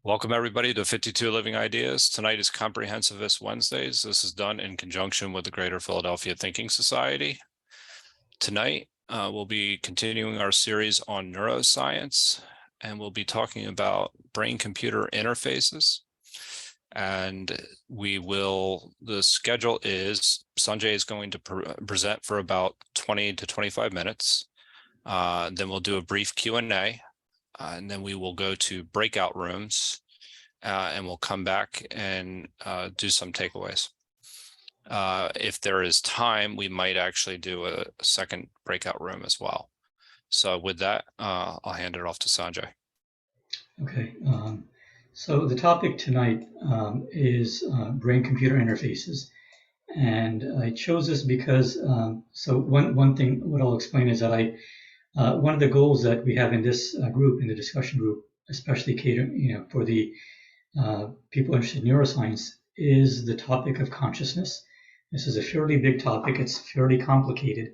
Welcome everybody to 52 Living Ideas. Tonight is Comprehensivist Wednesdays. This is done in conjunction with the Greater Philadelphia Thinking Society. Tonight, we'll be continuing our series on neuroscience, and we'll be talking about brain-computer interfaces. And the schedule is, Sanjay is going to present for about 20 to 25 minutes. Then we'll do a brief Q&A. And then we will go to breakout rooms and we'll come back and do some takeaways. If there is time, we might actually do a second breakout room as well. So with that, I'll hand it off to Sanjay. Okay, so the topic tonight is brain-computer interfaces. And I chose this because, so one thing, what I'll explain is that one of the goals that we have in this group, in the discussion group, especially catering, for the people interested in neuroscience, is the topic of consciousness. This is a fairly big topic. It's fairly complicated.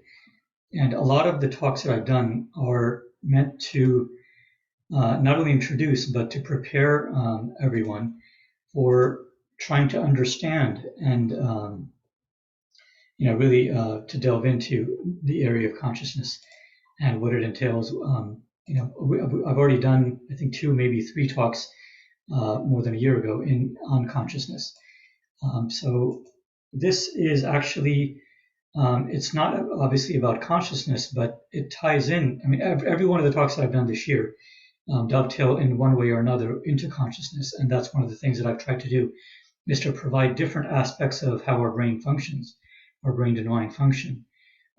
And a lot of the talks that I've done are meant to not only introduce, but to prepare everyone for trying to understand and, really to delve into the area of consciousness and what it entails. I've already done, I think, 2, maybe 3 talks more than a year ago on consciousness. So this is actually, it's not obviously about consciousness, but it ties in. I mean, every one of the talks that I've done this year dovetail in one way or another into consciousness. And that's one of the things that I've tried to do, is to provide different aspects of how our brain functions, our brain and mind function.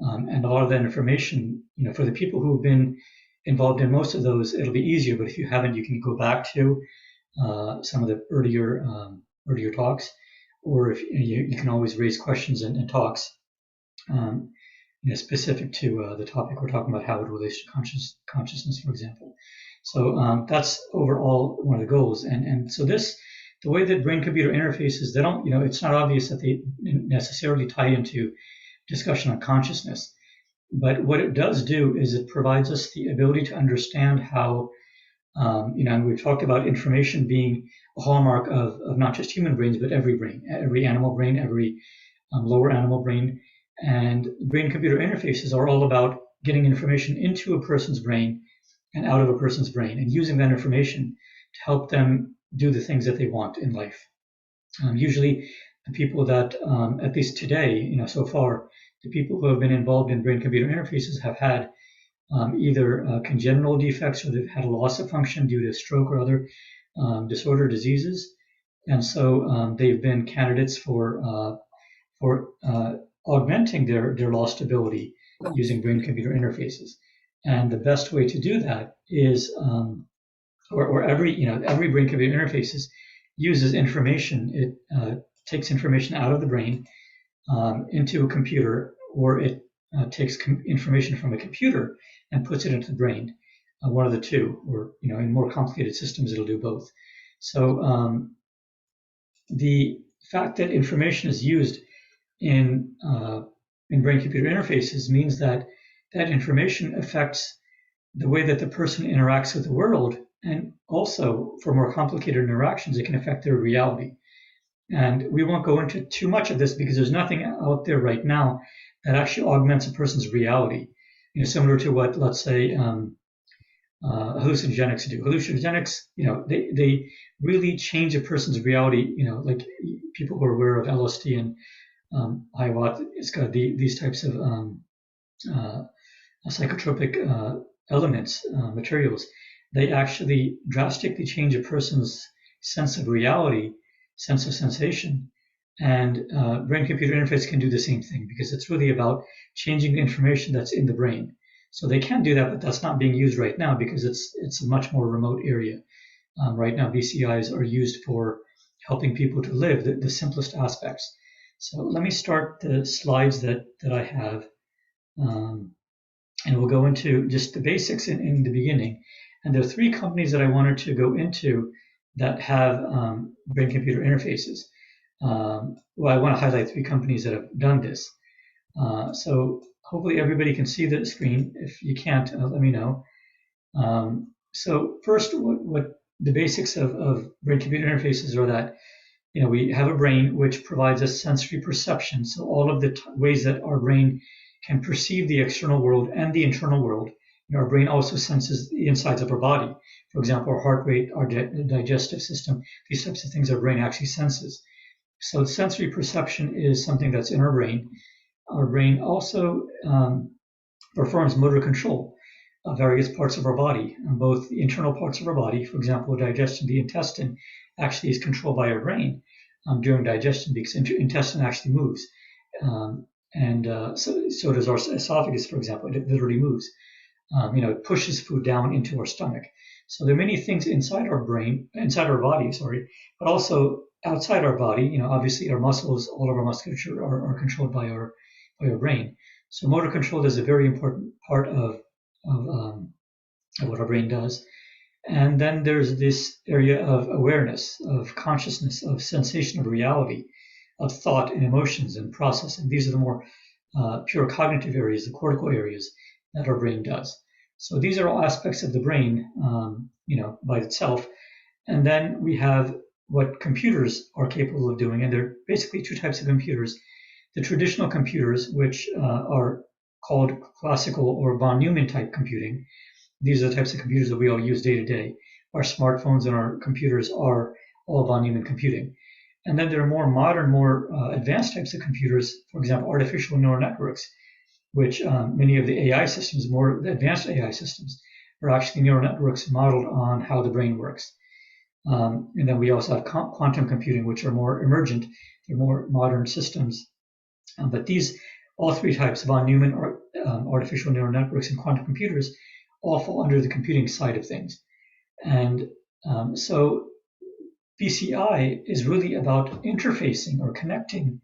And a lot of that information, for the people who've been involved in most of those, it'll be easier. But if you haven't, you can go back to some of the earlier talks, or if you can always raise questions and talks specific to the topic we're talking about, how it relates to consciousness, for example. So that's overall one of the goals. And so the way that brain-computer interfaces, they don't, it's not obvious that they necessarily tie into discussion on consciousness. But what it does do is it provides us the ability to understand how, and we've talked about information being a hallmark of not just human brains, but every brain, every animal brain, every lower animal brain. And brain-computer interfaces are all about getting information into a person's brain and out of a person's brain, and using that information to help them do the things that they want in life. Usually, the people that, at least today, so far, the people who have been involved in brain-computer interfaces have had either congenital defects, or they've had a loss of function due to stroke or other disorder diseases, and so they've been candidates for augmenting their lost ability using brain-computer interfaces. And the best way to do that is, every brain-computer interfaces uses information. It takes information out of the brain into a computer, or it takes information from a computer and puts it into the brain, one of the two, or in more complicated systems, it'll do both. So the fact that information is used in brain-computer interfaces means that information affects the way that the person interacts with the world, and also for more complicated interactions, it can affect their reality. And we won't go into too much of this because there's nothing out there right now that actually augments a person's reality, similar to what, let's say, hallucinogenics do. Hallucinogenics, they really change a person's reality. Like people who are aware of LSD and ayahuasca, it's got these types of psychotropic elements, materials. They actually drastically change a person's sense of reality, sense of sensation. And brain-computer interface can do the same thing, because it's really about changing the information that's in the brain. So they can do that, but that's not being used right now because it's a much more remote area. Right now, BCIs are used for helping people to live the simplest aspects. So let me start the slides that I have, and we'll go into just the basics in the beginning. And there are 3 companies that I wanted to go into that have brain-computer interfaces. Well, I want to highlight 3 companies that have done this. So hopefully everybody can see the screen. If you can't, let me know. So first, what the basics of brain-computer interfaces are that we have a brain which provides us sensory perception. So all of the ways that our brain can perceive the external world and the internal world. Our brain also senses the insides of our body. For example, our heart rate, our digestive system, these types of things our brain actually senses. So sensory perception is something that's in our brain. Our brain also performs motor control of various parts of our body, both the internal parts of our body. For example, digestion, the intestine actually is controlled by our brain during digestion because intestine actually moves. So does our esophagus, for example. It literally moves. It pushes food down into our stomach. So there are many things inside our body, but also outside our body. Obviously our muscles, all of our musculature are controlled by our brain. So motor control is a very important part of what our brain does. And then there's this area of awareness, of consciousness, of sensation of reality, of thought and emotions and processing. These are the more pure cognitive areas, the cortical areas that our brain does. So these are all aspects of the brain, by itself. And then we have what computers are capable of doing. And there are basically two types of computers. The traditional computers, which are called classical or von Neumann type computing. These are the types of computers that we all use day to day. Our smartphones and our computers are all von Neumann computing. And then there are more modern, more advanced types of computers, for example, artificial neural networks, which many of the AI systems, more advanced AI systems, are actually neural networks modeled on how the brain works. And then we also have quantum computing, which are more emergent, they're more modern systems. But all three types, von Neumann, or artificial neural networks, and quantum computers, all fall under the computing side of things. And so BCI is really about interfacing or connecting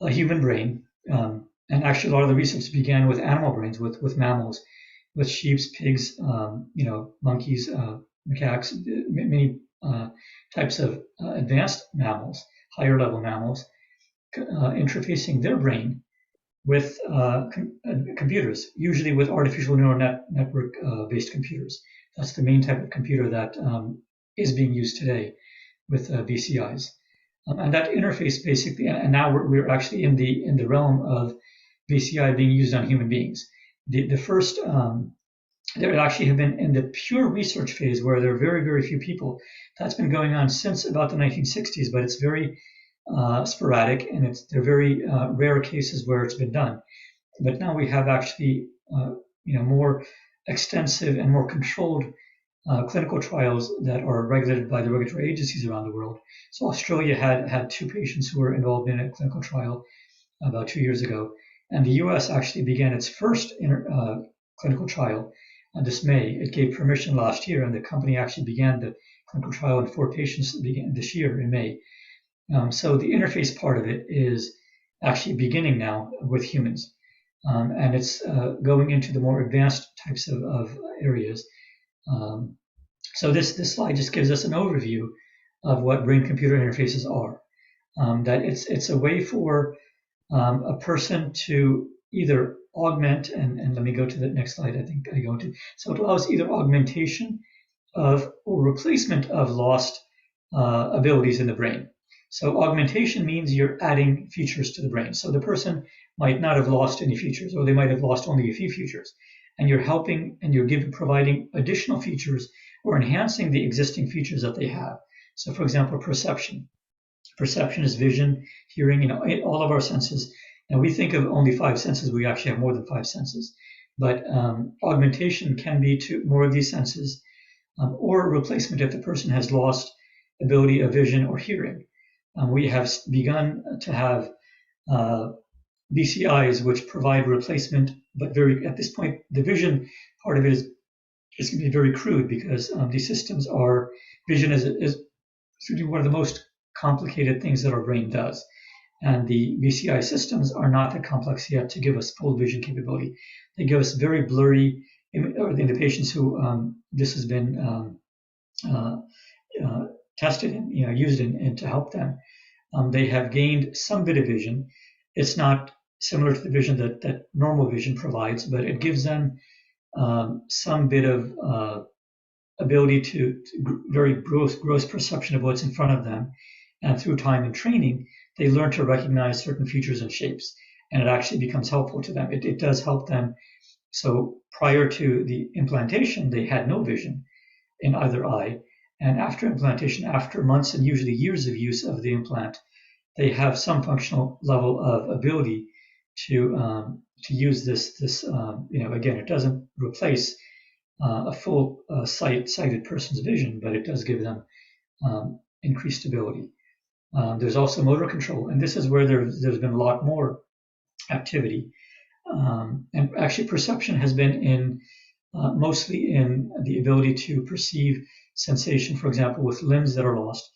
a human brain. And actually, a lot of the research began with animal brains, with mammals, with sheep, pigs, monkeys, macaques, many types of advanced mammals, higher level mammals, interfacing their brain with computers, usually with artificial neural network based computers. That's the main type of computer that is being used today with BCIs. And that interface basically, and now we're actually in the realm of BCI being used on human beings. The first, there actually have been in the pure research phase where there are very, very few people. That's been going on since about the 1960s, but it's very sporadic, and they're very rare cases where it's been done. But now we have actually, more extensive and more controlled clinical trials that are regulated by the regulatory agencies around the world. So Australia had 2 patients who were involved in a clinical trial about 2 years ago, and the U.S. actually began its first clinical trial this May. It gave permission last year, and the company actually began the clinical trial in 4 patients began this year in May. So the interface part of it is actually beginning now with humans, and it's going into the more advanced types of areas. So this slide just gives us an overview of what brain-computer interfaces are. That it's a way for a person to either augment, and let me go to the next slide. I think I go to. So it allows either augmentation or replacement of lost abilities in the brain. So augmentation means you're adding features to the brain. So the person might not have lost any features, or they might have lost only a few features. And you're helping and you're providing additional features or enhancing the existing features that they have. So for example, perception. Perception is vision, hearing, all of our senses. And we think of only 5 senses. We actually have more than 5 senses. But augmentation can be to more of these senses, or a replacement if the person has lost ability of vision or hearing. We have begun to have BCIs which provide replacement, but at this point, the vision part of it is going to be very crude because these systems vision is one of the most complicated things that our brain does. And the BCI systems are not that complex yet to give us full vision capability. They give us very blurry, or in the patients who this has been tested and used in to help them. They have gained some bit of vision. It's not similar to the vision that normal vision provides, but it gives them some bit of ability to very gross perception of what's in front of them. And through time and training, they learn to recognize certain features and shapes, and it actually becomes helpful to them. It does help them. So prior to the implantation, they had no vision in either eye. And after implantation, after months and usually years of use of the implant, they have some functional level of ability to use this. Again, it doesn't replace a full sighted person's vision, but it does give them increased ability. There's also motor control, and this is where there's been a lot more activity. And actually, perception has been mostly in the ability to perceive sensation, for example, with limbs that are lost.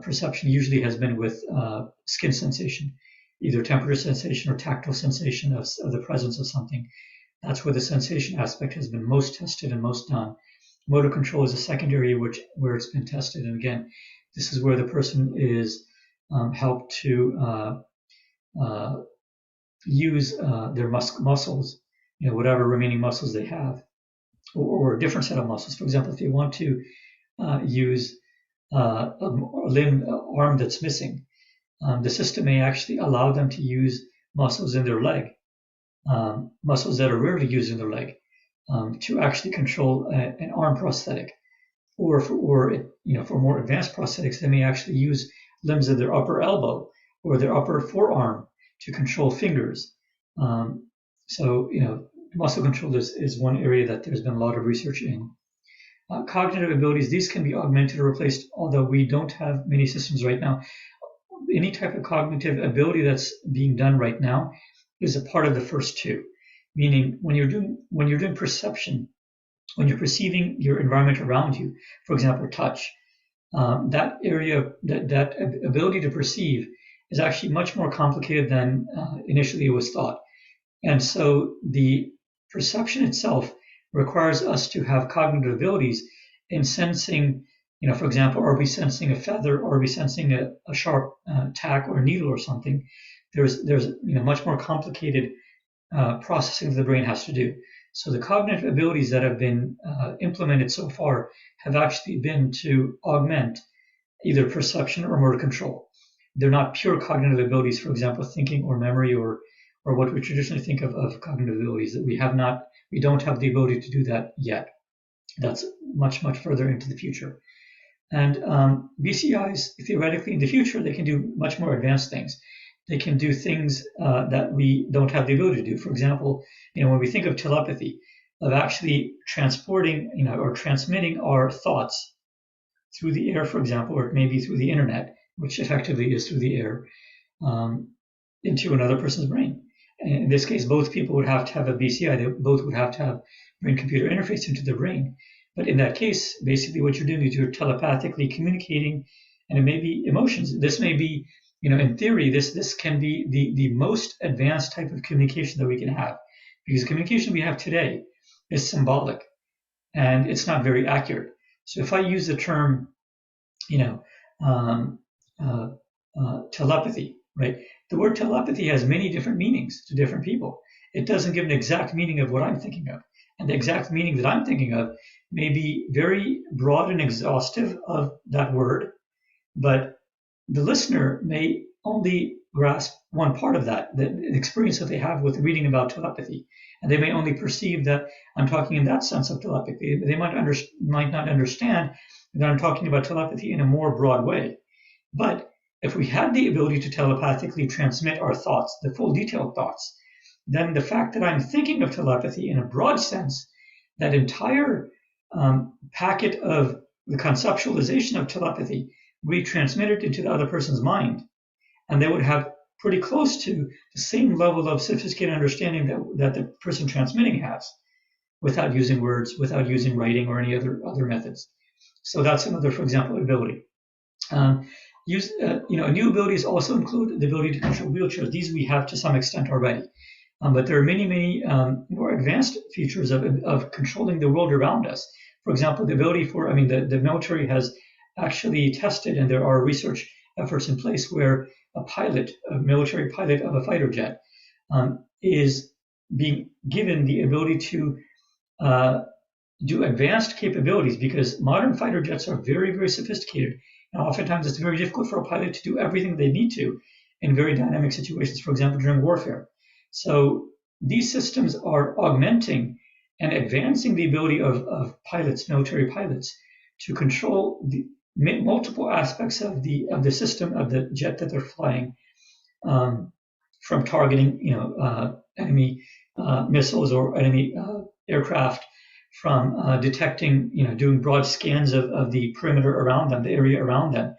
Perception usually has been with skin sensation, either temperature sensation or tactile sensation of the presence of something. That's where the sensation aspect has been most tested and most done. Motor control is a secondary where it's been tested. And again, this is where the person is helped to use their muscles, whatever remaining muscles they have, or a different set of muscles. For example, if they want to use a limb, arm that's missing, the system may actually allow them to use muscles in their leg, muscles that are rarely used in their leg, to actually control an arm prosthetic. Or for more advanced prosthetics, they may actually use limbs of their upper elbow or their upper forearm to control fingers. Muscle control is one area that there's been a lot of research in. Cognitive abilities, these can be augmented or replaced, although we don't have many systems right now. Any type of cognitive ability that's being done right now is a part of the first two, meaning when you're doing perception, when you're perceiving your environment around you, for example, touch, that area, that ability to perceive is actually much more complicated than initially it was thought. And so the perception itself requires us to have cognitive abilities in sensing, for example, are we sensing a feather, or are we sensing a sharp tack or a needle or something? There's much more complicated processing the brain has to do. So the cognitive abilities that have been implemented so far have actually been to augment either perception or motor control. They're not pure cognitive abilities, for example, thinking or memory or what we traditionally think of cognitive abilities, that we don't have the ability to do that yet. That's much, much further into the future. And BCIs, theoretically, in the future, they can do much more advanced things. They can do things that we don't have the ability to do. For example, when we think of telepathy, of actually transporting, or transmitting our thoughts through the air, for example, or maybe through the internet, which effectively is through the air, into another person's brain. And in this case, both people would have to have a BCI. They both would have to have brain-computer interface into the brain. But in that case, basically what you're doing is you're telepathically communicating, and it may be emotions. This may be, in theory, this can be the most advanced type of communication that we can have, because the communication we have today is symbolic and it's not very accurate. So if I use the term, telepathy, right? The word telepathy has many different meanings to different people. It doesn't give an exact meaning of what I'm thinking of. And the exact meaning that I'm thinking of may be very broad and exhaustive of that word, but the listener may only grasp one part of that, the experience that they have with reading about telepathy. And they may only perceive that I'm talking in that sense of telepathy. They might not understand that I'm talking about telepathy in a more broad way. But if we had the ability to telepathically transmit our thoughts, the full detailed thoughts, then the fact that I'm thinking of telepathy in a broad sense, that entire packet of the conceptualization of telepathy, we transmit it into the other person's mind, and they would have pretty close to the same level of sophisticated understanding that the person transmitting has, without using words, without using writing or any other methods. So that's another, for example, ability. New abilities also include the ability to control wheelchairs. These we have to some extent already. But there are many more advanced features of controlling the world around us. For example, the ability the military has actually tested, and there are research efforts in place where a military pilot of a fighter jet, is being given the ability to do advanced capabilities, because modern fighter jets are very, very sophisticated. And oftentimes it's very difficult for a pilot to do everything they need to in very dynamic situations, for example, during warfare. So these systems are augmenting and advancing the ability of pilots, military pilots, to control the multiple aspects of the system of the jet that they're flying, from targeting, enemy missiles or enemy aircraft, from detecting, doing broad scans of the perimeter around them, the area around them,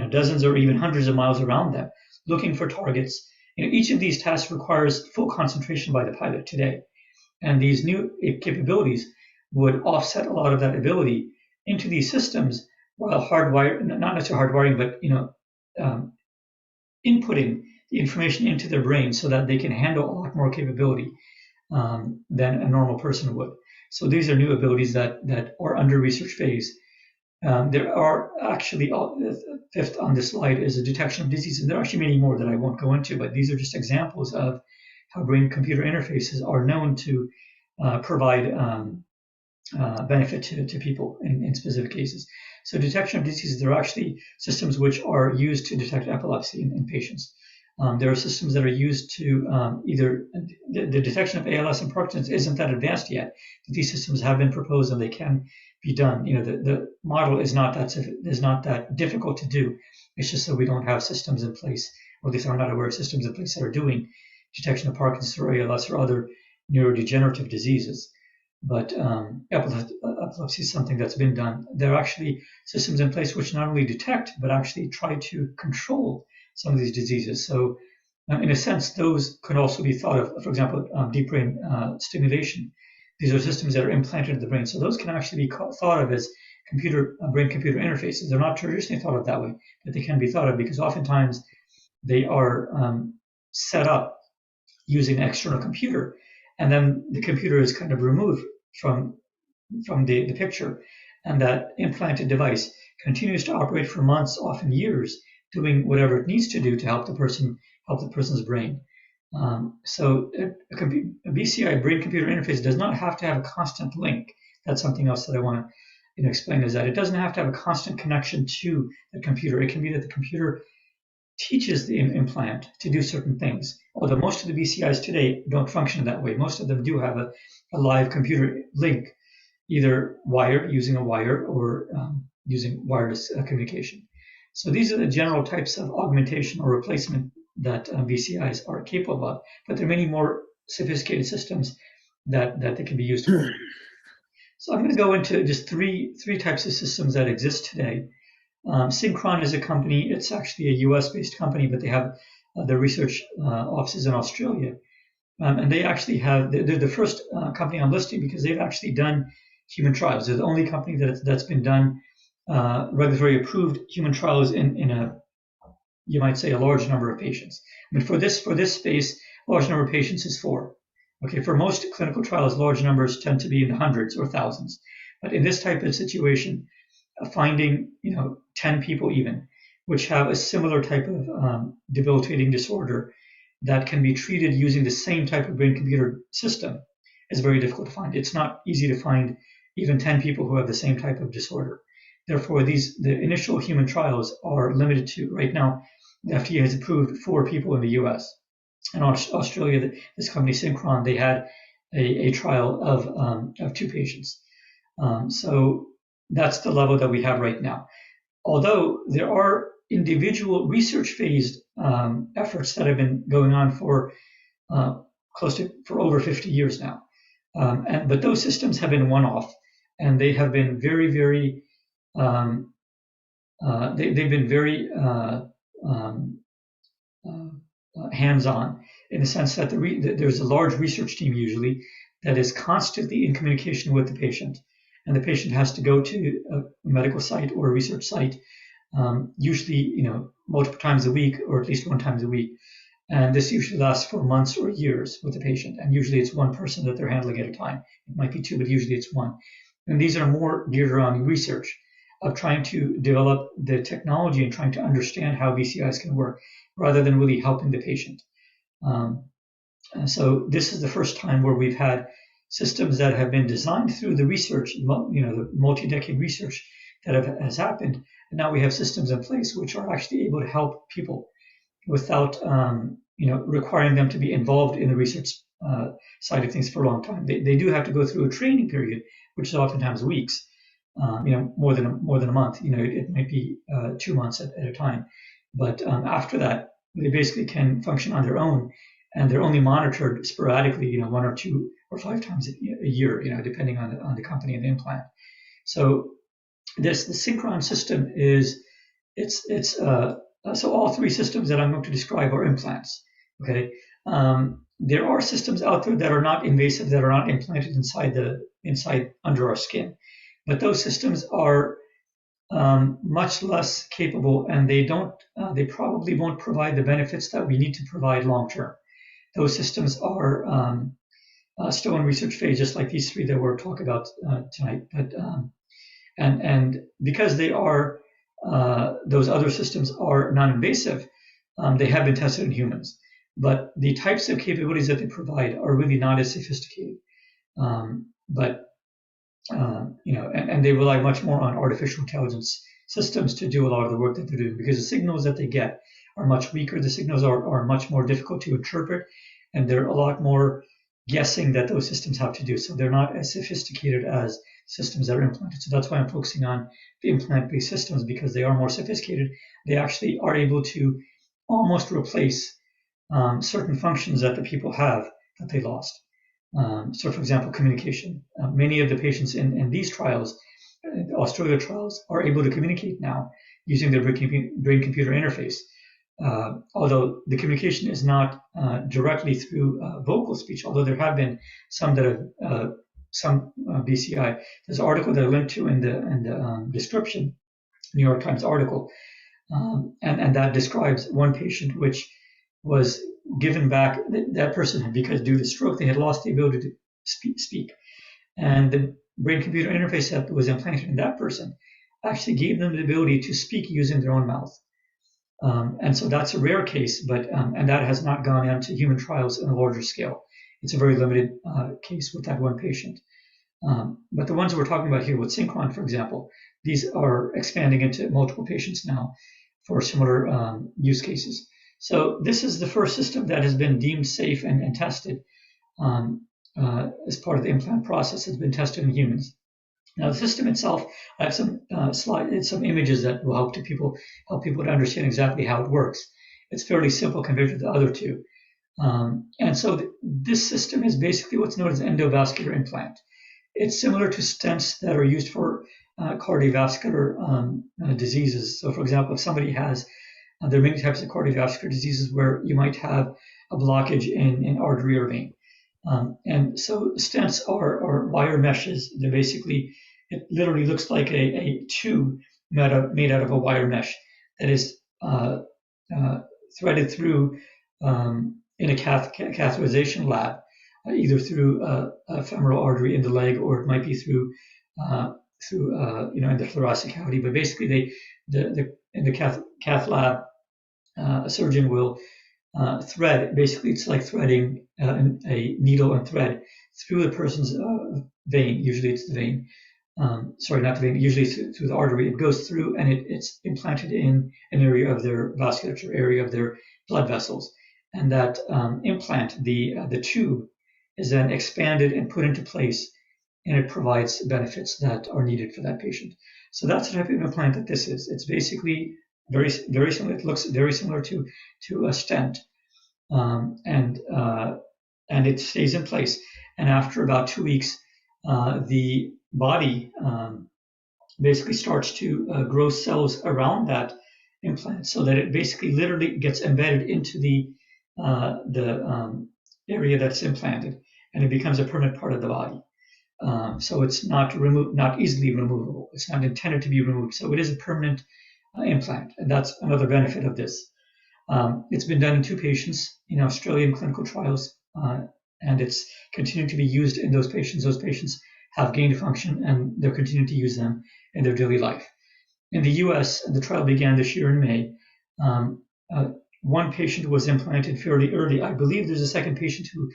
dozens or even hundreds of miles around them, looking for targets. Each of these tasks requires full concentration by the pilot today. And these new capabilities would offset a lot of that ability into these systems, while not necessarily hardwiring, but inputting the information into their brain so that they can handle a lot more capability than a normal person would. So these are new abilities that are under research phase. There are actually, fifth on this slide is a detection of disease, and there are actually many more that I won't go into, but these are just examples of how brain-computer interfaces are known to provide benefit to people in specific cases. So detection of diseases, there are actually systems which are used to detect epilepsy in patients. There are systems that are used to either the detection of ALS and Parkinson's isn't that advanced yet. These systems have been proposed and they can be done. The model is not that difficult to do. It's just that we don't have systems in place, or at least I'm not aware of systems in place that are doing detection of Parkinson's or ALS or other neurodegenerative diseases. But epilepsy is something that's been done. There are actually systems in place which not only detect, but actually try to control some of these diseases. So in a sense, those could also be thought of, for example, deep brain stimulation. These are systems that are implanted in the brain. So those can actually be thought of as brain-computer interfaces. They're not traditionally thought of that way, but they can be thought of because oftentimes they are set up using an external computer, and then the computer is kind of removed from the picture, and that implanted device continues to operate for months, often years, doing whatever it needs to do to help the person's brain. So a BCI brain-computer interface does not have to have a constant link. That's something else that I want to explain, is that it doesn't have to have a constant connection to the computer. It can be that the computer teaches the implant to do certain things. Although most of the BCIs today don't function that way. Most of them do have a live computer link, either wired, using a wire, or using wireless communication. So these are the general types of augmentation or replacement that BCIs are capable of, but there are many more sophisticated systems that they can be used for. So I'm going to go into just three types of systems that exist today. Synchron is a company. It's actually a US-based company, but they have their research offices in Australia. And they actually they're the first company I'm listing because they've actually done human trials. They're the only company that's been done regulatory approved human trials in a, you might say, a large number of patients. I mean, for this space, large number of patients is 4. Okay, for most clinical trials, large numbers tend to be in the hundreds or thousands. But in this type of situation, finding 10 people even, which have a similar type of debilitating disorder that can be treated using the same type of brain-computer system, is very difficult to find. It's not easy to find even 10 people who have the same type of disorder. Therefore, the initial human trials are limited to, right now, the FDA has approved 4 people in the US. In Australia, this company Synchron, they had a trial of 2 patients. So that's the level that we have right now. Although there are individual research-phased efforts that have been going on for over 50 years now, but those systems have been one-off, and they have been very, very they've been very hands-on, in the sense that there's a large research team usually that is constantly in communication with the patient, and the patient has to go to a medical site or a research site, usually multiple times a week, or at least 1 time a week, and this usually lasts for months or years with the patient, and usually it's 1 person that they're handling at a time. It might be 2, but usually it's 1. And these are more geared around research of trying to develop the technology and trying to understand how BCIs can work, rather than really helping the patient. So this is the first time where we've had systems that have been designed through the research, the multi-decade research that has happened. And now we have systems in place which are actually able to help people without, requiring them to be involved in the research side of things for a long time. They do have to go through a training period, which is oftentimes weeks, more than a month. It might be 2 months at a time. But after that, they basically can function on their own, and they're only monitored sporadically, 1 or 2 or 5 times a year, depending on the company and the implant. So the Synchron system is so all 3 systems that I'm going to describe are implants. Okay, there are systems out there that are not invasive, that are not implanted inside under our skin, but those systems are much less capable, and they probably won't provide the benefits that we need to provide long term. Those systems are still in research phase, just like these 3 that we're talking about tonight. But and because they are those other systems are non-invasive, they have been tested in humans. But the types of capabilities that they provide are really not as sophisticated. And they rely much more on artificial intelligence systems to do a lot of the work that they're doing, because the signals that they get are much weaker. The signals are much more difficult to interpret, and they're a lot more guessing that those systems have to do. So they're not as sophisticated as systems that are implanted. So that's why I'm focusing on the implant-based systems, because they are more sophisticated. They actually are able to almost replace certain functions that the people have that they lost. So, for example, communication. Many of the patients in these trials, the Australia trials, are able to communicate now using their brain-computer interface. Although the communication is not directly through vocal speech, although there have been some that have some BCI. There's an article that I linked to in the description, New York Times article, and that describes one patient which was given back. That person, because due to stroke, they had lost the ability to speak, and the brain-computer interface that was implanted in that person actually gave them the ability to speak using their own mouth. And so that's a rare case, but and that has not gone into human trials on a larger scale. It's a very limited case with that one patient. But the ones we're talking about here with Synchron, for example, these are expanding into multiple patients now for similar use cases. So this is the first system that has been deemed safe and tested as part of the implant process. It's been tested in humans. Now, the system itself, I have some slides, some images that will help people to understand exactly how it works. It's fairly simple compared to the other 2. And so this system is basically what's known as an endovascular implant. It's similar to stents that are used for cardiovascular diseases. So, for example, if somebody has, there are many types of cardiovascular diseases where you might have a blockage in artery or vein. And so stents are wire meshes. They're basically, it literally looks like a tube made out of a wire mesh that is threaded through in a catheterization lab, either through a femoral artery in the leg, or it might be through in the thoracic cavity. But basically, in the cath lab, a surgeon will thread. Basically, it's like threading a needle and thread through the person's vein. Usually, it's the vein. Sorry, not the vein. Usually, through the artery. It goes through, and it's implanted in an area of their vasculature, area of their blood vessels. And that implant, the tube, is then expanded and put into place, and it provides benefits that are needed for that patient. So that's the type of implant that this is. It's basically very similar. It looks very similar to a stent, and it stays in place. And after about 2 weeks, the body basically starts to grow cells around that implant, so that it basically literally gets embedded into the area that's implanted, and it becomes a permanent part of the body. So it's not easily removable. It's not intended to be removed. So it is a permanent implant, and that's another benefit of this. It's been done in 2 patients in Australian clinical trials, and it's continuing to be used in those patients. Those patients have gained function, and they're continuing to use them in their daily life. In the U.S., the trial began this year in May. One patient was implanted fairly early. I believe there's a second patient who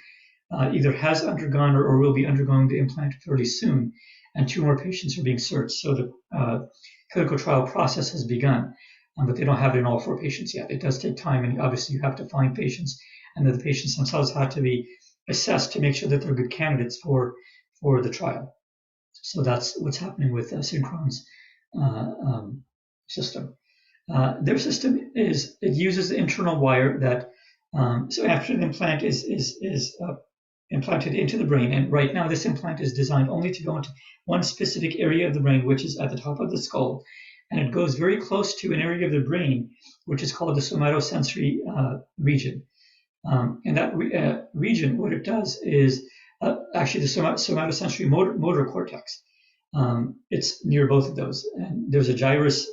either has undergone or will be undergoing the implant fairly soon, and 2 more patients are being searched. So the clinical trial process has begun, but they don't have it in all 4 patients yet. It does take time, and obviously you have to find patients, and then the patients themselves have to be assessed to make sure that they're good candidates for the trial. So that's what's happening with Synchron's system. Their system it uses the internal wire that so after the implant is implanted into the brain, and right now this implant is designed only to go into one specific area of the brain, which is at the top of the skull, and it goes very close to an area of the brain which is called the somatosensory region. In that region, what it does is actually the somatosensory motor cortex. It's near both of those, and there's a gyrus.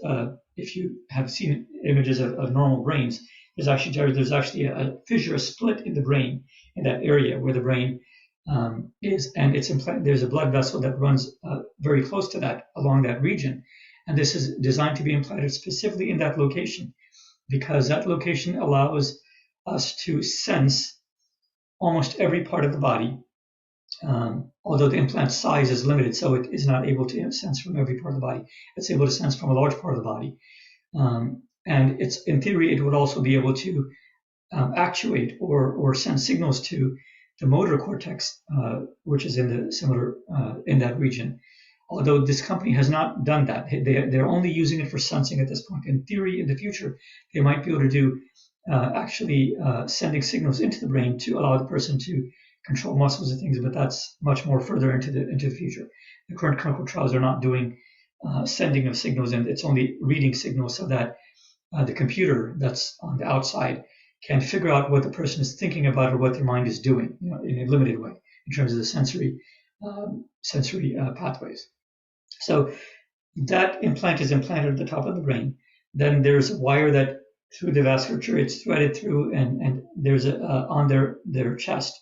If you have seen images of normal brains, there's actually a fissure, a split in the brain in that area where the brain is, and there's a blood vessel that runs very close to that along that region, and this is designed to be implanted specifically in that location because that location allows us to sense almost every part of the body. Although the implant size is limited, so it is not able to sense from every part of the body. It's able to sense from a large part of the body. And it's in theory, it would also be able to actuate or send signals to the motor cortex, which is in that region. Although this company has not done that. They're only using it for sensing at this point. In theory, in the future, they might be able to do sending signals into the brain to allow the person to control muscles and things, but that's much more further into the future. The current clinical trials are not doing sending of signals, and it's only reading signals so that the computer that's on the outside can figure out what the person is thinking about or what their mind is doing, in a limited way in terms of the sensory pathways. So that implant is implanted at the top of the brain. Then there's a wire that through the vasculature it's threaded through, and there's on their chest,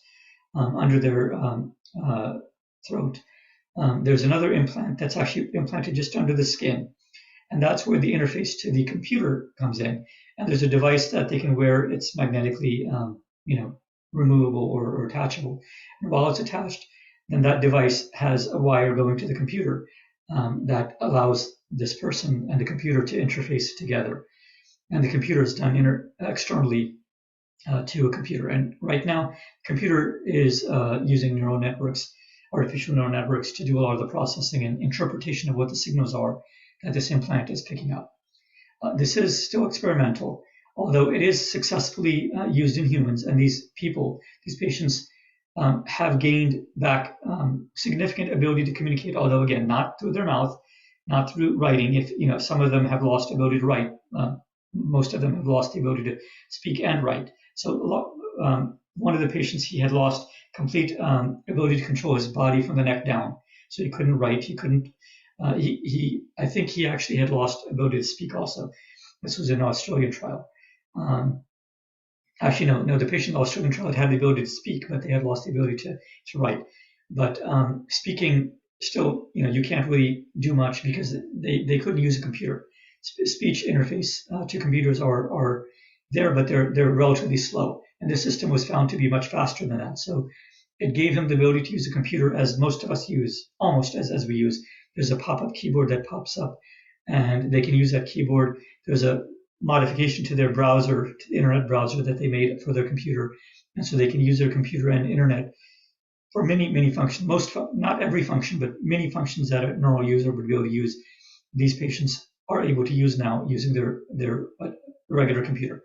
under their throat. There's another implant that's actually implanted just under the skin, and that's where the interface to the computer comes in. And there's a device that they can wear. It's magnetically, removable or attachable. And while it's attached, then that device has a wire going to the computer that allows this person and the computer to interface together. And the computer is done externally to a computer. And right now, the computer is using neural networks, artificial neural networks, to do a lot of the processing and interpretation of what the signals are that this implant is picking up. This is still experimental, although it is successfully used in humans. And these patients have gained back significant ability to communicate, although again, not through their mouth, not through writing. If some of them have lost ability to write, most of them have lost the ability to speak and write. So one of the patients, he had lost complete ability to control his body from the neck down. So he couldn't write. He couldn't. I think he actually had lost ability to speak also. This was an Australian trial. Actually, no. The patient in the Australian trial had the ability to speak, but they had lost the ability to write. But speaking still, you can't really do much because they couldn't use a computer. Speech interface to computers are there, but they're relatively slow. And the system was found to be much faster than that. So it gave him the ability to use a computer as most of us use, almost as we use. There's a pop-up keyboard that pops up, and they can use that keyboard. There's a modification to their browser, to the internet browser that they made for their computer. And so they can use their computer and internet for many functions. Not every function, but many functions that a normal user would be able to use. These patients are able to use now using their regular computer.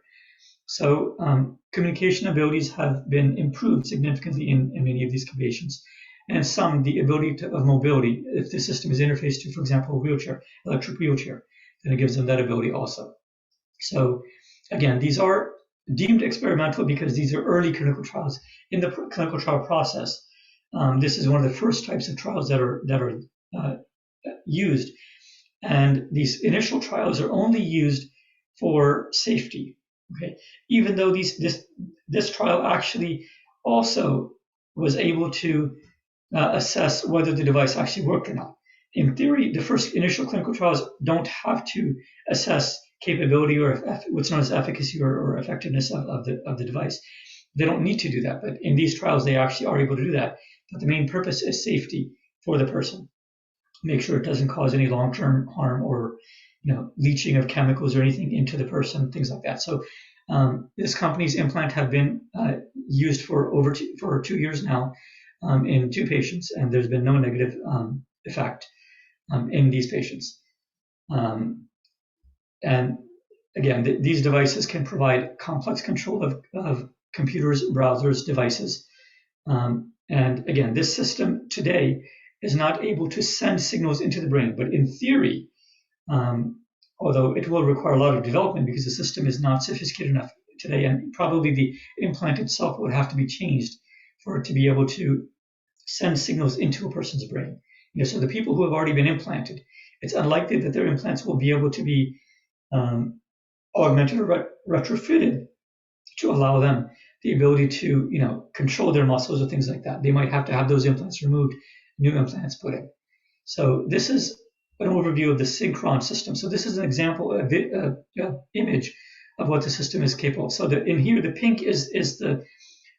So communication abilities have been improved significantly in many of these patients. And some, the ability of mobility, if the system is interfaced to, for example, a wheelchair, electric wheelchair, then it gives them that ability also. So again, these are deemed experimental because these are early clinical trials. In the clinical trial process, this is one of the first types of trials that are used. And these initial trials are only used for safety. Okay, even though this trial actually also was able to assess whether the device actually worked or not. In theory, the first initial clinical trials don't have to assess capability or what's known as efficacy or effectiveness of the device. They don't need to do that, but in these trials, they actually are able to do that. But the main purpose is safety for the person. Make sure it doesn't cause any long-term harm or leaching of chemicals or anything into the person, things like that. So this company's implant have been used for for 2 years now in 2 patients, and there's been no negative effect in these patients. And again, these devices can provide complex control of computers, browsers, devices. And again, this system today is not able to send signals into the brain, but in theory, although it will require a lot of development because the system is not sophisticated enough today, and probably the implant itself would have to be changed for it to be able to send signals into a person's brain. So the people who have already been implanted, it's unlikely that their implants will be able to be augmented or retrofitted to allow them the ability to control their muscles or things like that. They might have to have those implants removed, new implants put in. So this is an overview of the synchron system. So this is an example, image of what the system is capable of. So in here, the pink is the,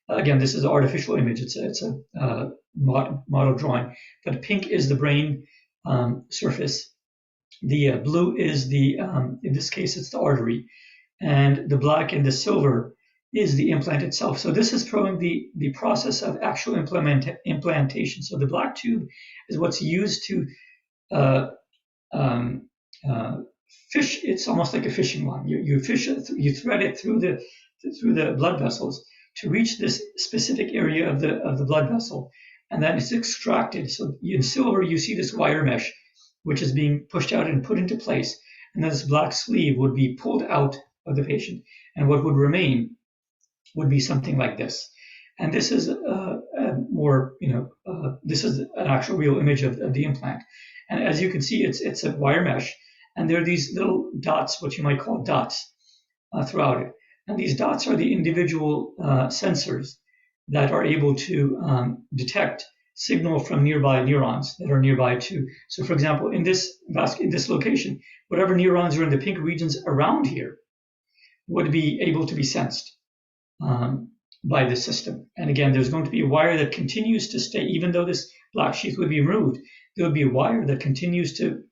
again, this is an artificial image. It's a model drawing, but pink is the brain surface. The blue is in this case, it's the artery, and the black and the silver is the implant itself. So this is showing the process of actual implantation. So the black tube is what's used to fish. It's almost like a fishing line. You fish it, you thread it through the blood vessels to reach this specific area of the blood vessel, and then it's extracted. So in silver, you see this wire mesh, which is being pushed out and put into place, and then this black sleeve would be pulled out of the patient, and what would remain would be something like this. And this is this is an actual real image of the implant. And as you can see, it's a wire mesh, and there are these little dots, what you might call dots, throughout it. And these dots are the individual sensors that are able to detect signal from nearby neurons that are nearby to. So for example, in this location, whatever neurons are in the pink regions around here would be able to be sensed by the system. And again, there's going to be a wire that continues to stay, even though this black sheath would be removed, there would be a wire that continues to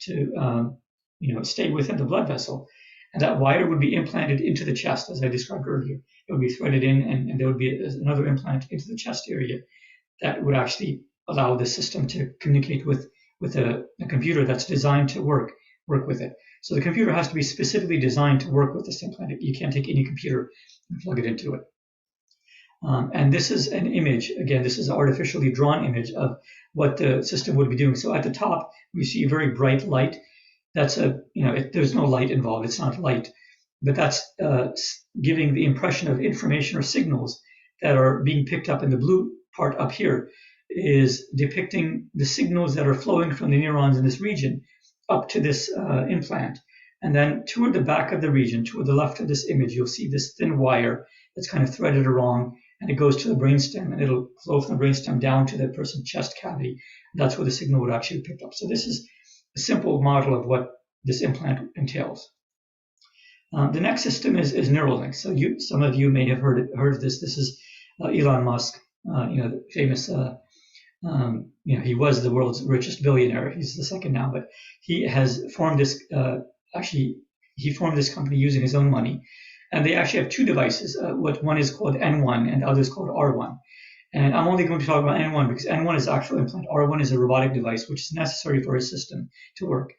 stay within the blood vessel. And that wire would be implanted into the chest, as I described earlier. It would be threaded in, and there would be another implant into the chest area that would actually allow the system to communicate with a computer that's designed to work with it. So the computer has to be specifically designed to work with this implant. You can't take any computer and plug it into it. And this is an image. Again, this is an artificially drawn image of what the system would be doing. So at the top, we see a very bright light. That's there's no light involved. It's not light, but that's giving the impression of information or signals that are being picked up. In the blue part up here is depicting the signals that are flowing from the neurons in this region up to this implant. And then toward the back of the region, toward the left of this image, you'll see this thin wire that's kind of threaded along, and it goes to the brainstem, and it'll flow from the brainstem down to the person's chest cavity. That's where the signal would actually be picked up. So this is a simple model of what this implant entails. The next system is Neuralink. So some of you may have heard of this. This is Elon Musk, the famous. He was the world's richest billionaire. He's the second now, but he has formed this. He formed this company using his own money, and they actually have 2 devices. One is called N1, and the other is called R1. And I'm only going to talk about N1 because N1 is actual implant. R1 is a robotic device, which is necessary for his system to work.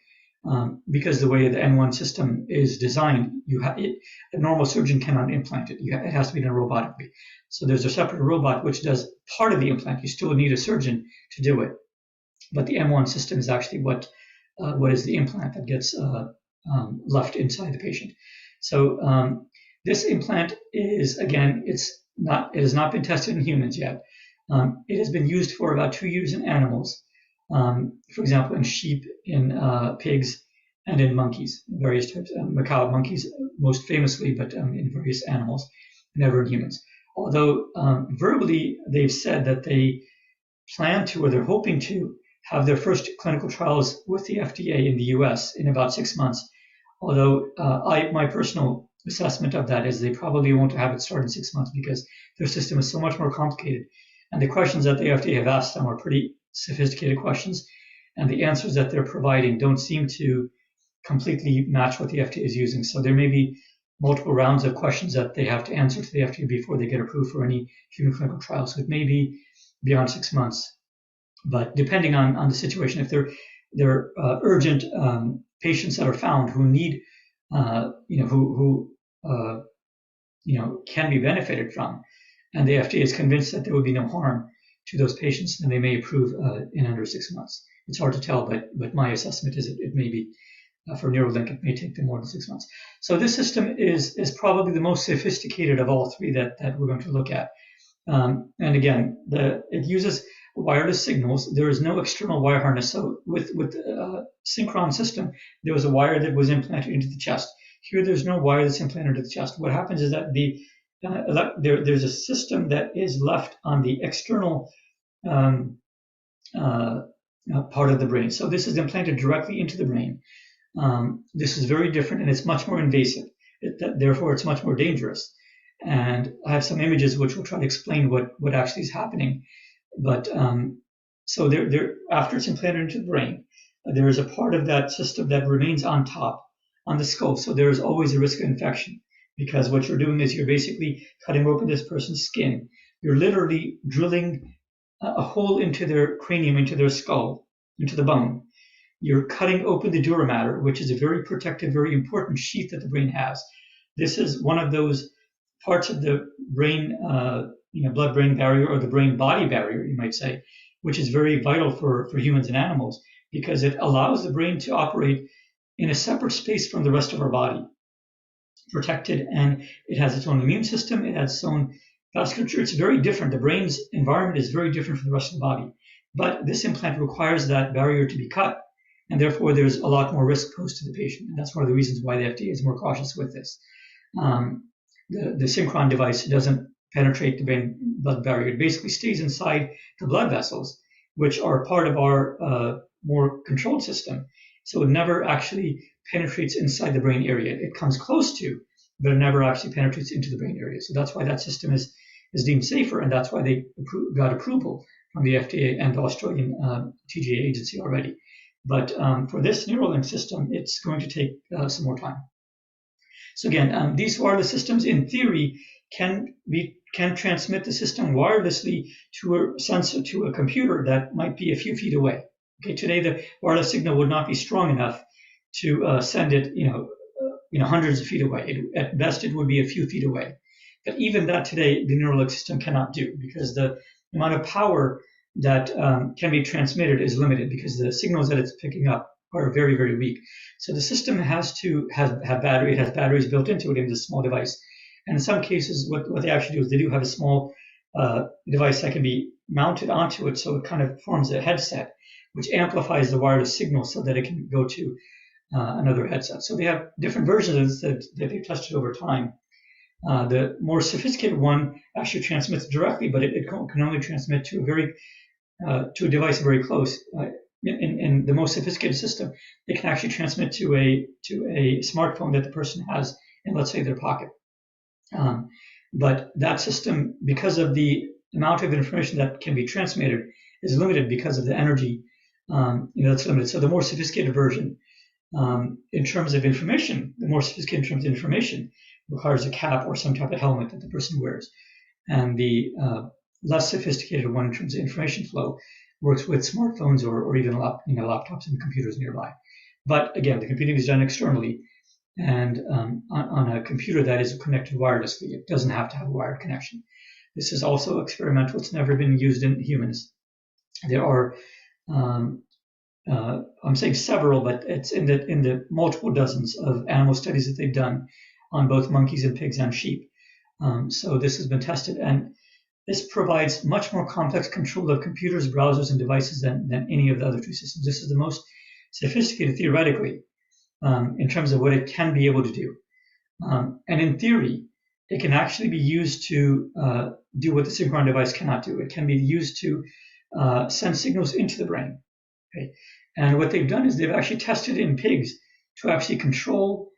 Because the way the N1 system is designed, a normal surgeon cannot implant it. It has to be done robotically. So there's a separate robot which does part of the implant. You still need a surgeon to do it. But the M1 system is actually what is the implant that gets left inside the patient. So this implant is, again, it has not been tested in humans yet. It has been used for about 2 years in animals. For example, in sheep, in pigs, and in monkeys, various types of macaque monkeys, most famously, but in various animals, never in humans. Although verbally, they've said that they plan to, or they're hoping to, have their first clinical trials with the FDA in the US in about 6 months. Although my personal assessment of that is they probably won't have it start in 6 months because their system is so much more complicated. And the questions that the FDA have asked them are pretty sophisticated questions. And the answers that they're providing don't seem to completely match what the FDA is using. So there may be multiple rounds of questions that they have to answer to the FDA before they get approved for any human clinical trial. So it may be beyond 6 months. But depending on the situation, if they're urgent patients that are found who need, who can be benefited from, and the FDA is convinced that there would be no harm to those patients, then they may approve in under 6 months. It's hard to tell, but my assessment is it may be for Neuralink, it may take them more than 6 months. So this system is probably the most sophisticated of all three that we're going to look at. And again, it uses wireless signals. There is no external wire harness. So with synchron system, there was a wire that was implanted into the chest. Here, there's no wire that's implanted into the chest. What happens is that there's a system that is left on the external part of the brain. So this is implanted directly into the brain. This is very different, and it's much more invasive. Therefore, it's much more dangerous. And I have some images which will try to explain what actually is happening. But so after it's implanted into the brain, there is a part of that system that remains on top, on the skull. So there is always a risk of infection, because what you're doing is you're basically cutting open this person's skin. You're literally drilling a hole into their cranium, into their skull, into the bone. You're cutting open the dura mater, which is a very protective, very important sheath that the brain has. This is one of those parts of the brain, blood-brain barrier, or the brain-body barrier, you might say, which is very vital for humans and animals, because it allows the brain to operate in a separate space from the rest of our body, protected, and it has its own immune system, it has its own vasculature. It's very different. The brain's environment is very different from the rest of the body. But this implant requires that barrier to be cut, and therefore there's a lot more risk posed to the patient. And that's one of the reasons why the FDA is more cautious with this. The synchron device doesn't penetrate the brain-blood barrier. It basically stays inside the blood vessels, which are part of our more controlled system. So it never actually penetrates inside the brain area. It comes close to, but it never actually penetrates into the brain area. So that's why that system is deemed safer, and that's why they got approval from the FDA and the Australian TGA agency already. But for this Neuralink system, it's going to take some more time. So again, these wireless systems, in theory, can transmit the system wirelessly to a sensor, to a computer that might be a few feet away. Okay, today the wireless signal would not be strong enough to send it, hundreds of feet away. At best, it would be a few feet away. But even that today, the Neuralink system cannot do, because the amount of power that can be transmitted is limited, because the signals that it's picking up are very, very weak. So the system has to have battery. It has batteries built into it in this small device. And in some cases, what they actually do is they do have a small device that can be mounted onto it, so it kind of forms a headset, which amplifies the wireless signal so that it can go to another headset. So they have different versions that they've tested over time. The more sophisticated one actually transmits directly, but it can only transmit to a device very close. In the most sophisticated system, it can actually transmit to a smartphone that the person has in, let's say, their pocket. But that system, because of the amount of information that can be transmitted, is limited because of the energy. That's limited. So the more sophisticated version, in terms of information, requires a cap or some type of helmet that the person wears. And the less sophisticated one, in terms of information flow, works with smartphones or even laptops and computers nearby. But again, the computing is done externally and on a computer that is connected wirelessly. It doesn't have to have a wired connection. This is also experimental. It's never been used in humans. There are, I'm saying several, but it's in the multiple dozens of animal studies that they've done on both monkeys and pigs and sheep. So this has been tested, and this provides much more complex control of computers, browsers, and devices than any of the other two systems. This is the most sophisticated theoretically in terms of what it can be able to do. And in theory, it can actually be used to do what the synchron device cannot do. It can be used to send signals into the brain. Okay? And what they've done is they've actually tested in pigs to actually control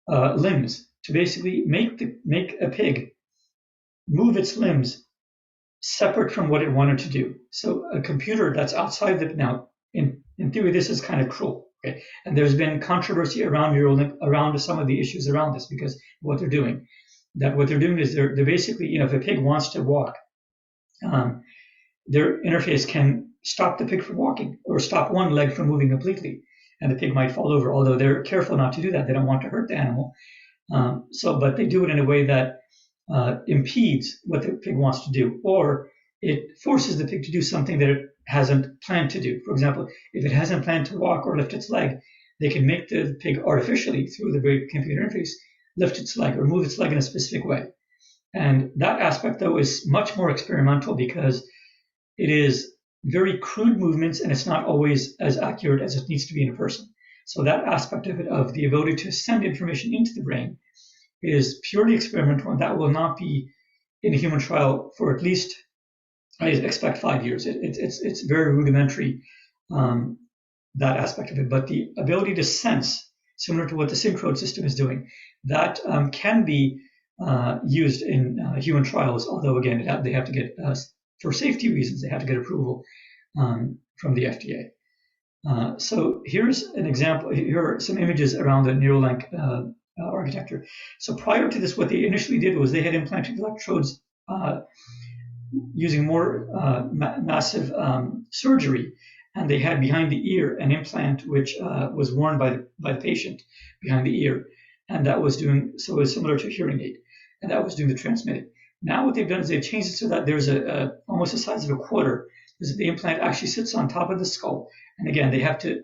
limbs to basically make a pig move its limbs separate from what it wanted to do. So a computer that's outside the, now in theory, this is kind of cruel. Okay, and there's been controversy around Neuralink, around some of the issues around this, because what they're doing is they're basically, if a pig wants to walk, their interface can stop the pig from walking or stop one leg from moving completely, and the pig might fall over. Although they're careful not to do that, they don't want to hurt the animal. But they do it in a way that impedes what the pig wants to do, or it forces the pig to do something that it hasn't planned to do. For example, if it hasn't planned to walk or lift its leg, they can make the pig artificially, through the computer interface, lift its leg or move its leg in a specific way. And that aspect, though, is much more experimental because it is very crude movements and it's not always as accurate as it needs to be in a person. So that aspect of it, of the ability to send information into the brain, is purely experimental, and that will not be in a human trial for at least, I expect, 5 years. It's very rudimentary, that aspect of it. But the ability to sense, similar to what the synchrone system is doing, that can be used in human trials. Although again, they have to get, for safety reasons, they have to get approval from the FDA. So here's an example. Here are some images around the Neurolank architecture. So prior to this, what they initially did was they had implanted electrodes using more massive surgery, and they had behind the ear an implant which was worn by the patient behind the ear, and that was doing, so it was similar to a hearing aid, and that was doing the transmitting. Now what they've done is they've changed it so that there's almost the size of a quarter. The implant actually sits on top of the skull, and again they have to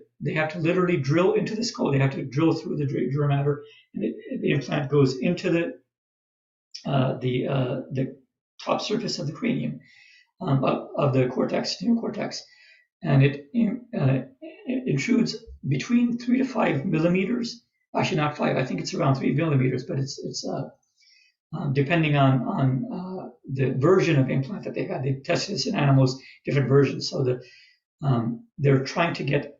literally drill into the skull. They have to drill through the dura mater, and the implant goes into the top surface of the cranium, of the cortex, neocortex, and it intrudes between 3 to 5 millimeters. Actually, not 5. I think it's around 3 millimeters, but it's depending on the version of implant that they've had. They tested this in animals, different versions, so that they're trying to get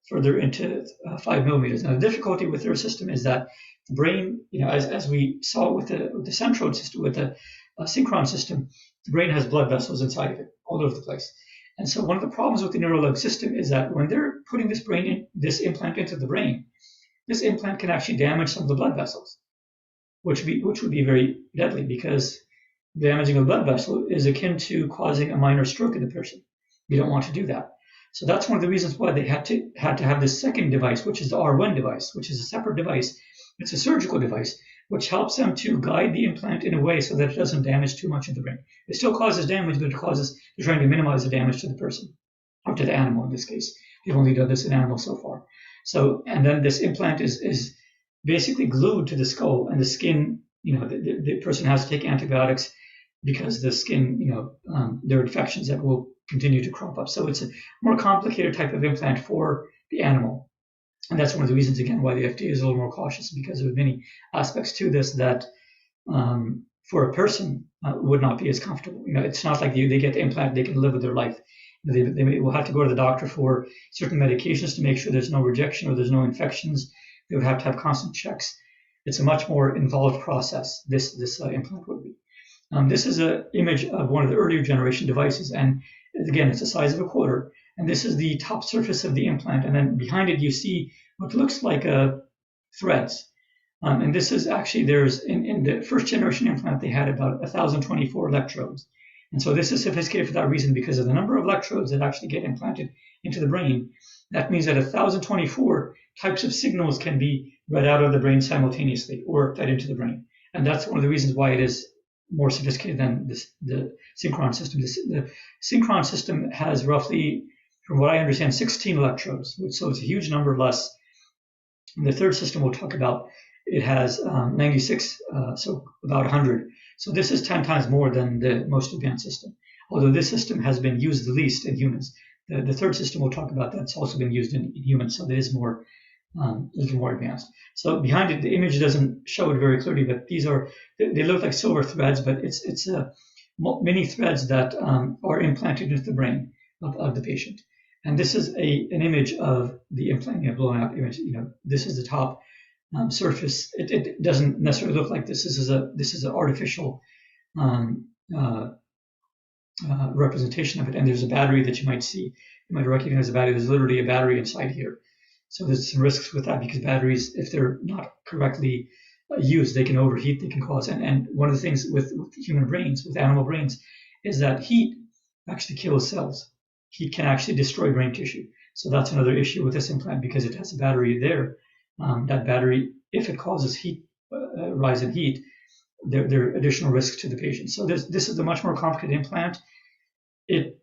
further into 5 millimeters. Now, the difficulty with their system is that the brain, as we saw with the centrode system, with the synchron system, the brain has blood vessels inside of it, all over the place. And so one of the problems with the Neuralink system is that when they're putting this implant into the brain, this implant can actually damage some of the blood vessels, which would be very deadly, because damaging a blood vessel is akin to causing a minor stroke in the person. You don't want to do that. So that's one of the reasons why they had to have this second device, which is the R1 device, which is a separate device. It's a surgical device, which helps them to guide the implant in a way so that it doesn't damage too much of the brain. It still causes damage, but they're trying to minimize the damage to the person, or to the animal in this case. They've only done this in animals so far. So, and then this implant is basically glued to the skull, and the skin, the person has to take antibiotics because the skin, there are infections that will continue to crop up. So it's a more complicated type of implant for the animal. And that's one of the reasons, again, why the FDA is a little more cautious, because there are many aspects to this that for a person would not be as comfortable. It's not like they get the implant, they can live with their life. They will have to go to the doctor for certain medications to make sure there's no rejection or there's no infections. They would have to have constant checks. It's a much more involved process, this implant would be. This is an image of one of the earlier generation devices, and again, it's the size of a quarter. And this is the top surface of the implant, and then behind it you see what looks like threads. And this is actually, there's in the first generation implant, they had about 1,024 electrodes. And so this is sophisticated for that reason, because of the number of electrodes that actually get implanted into the brain. That means that 1,024 types of signals can be read out of the brain simultaneously or fed into the brain. And that's one of the reasons why it is more sophisticated than the synchron system. The synchron system has roughly, from what I understand, 16 electrodes, so it's a huge number less. And the third system we'll talk about, it has 96, so about 100. So this is 10 times more than the most advanced system, although this system has been used the least in humans. The third system we'll talk about, that's also been used in humans, so it is more, a little more advanced. So behind it, the image doesn't show it very clearly, but they look like silver threads, but it's many threads that are implanted into the brain of the patient. And this is an image of the implant, blowing out image. This is the top. surface, it doesn't necessarily look like this. This is an artificial representation of it. And there's a battery that you might see. You might recognize the battery. There's literally a battery inside here. So there's some risks with that because batteries, if they're not correctly used, they can overheat, they can cause. And one of the things with human brains, with animal brains, is that heat actually kills cells. Heat can actually destroy brain tissue. So that's another issue with this implant because it has a battery there. That battery, if it causes heat, rise in heat, there are additional risks to the patient. So this is a much more complicated implant. It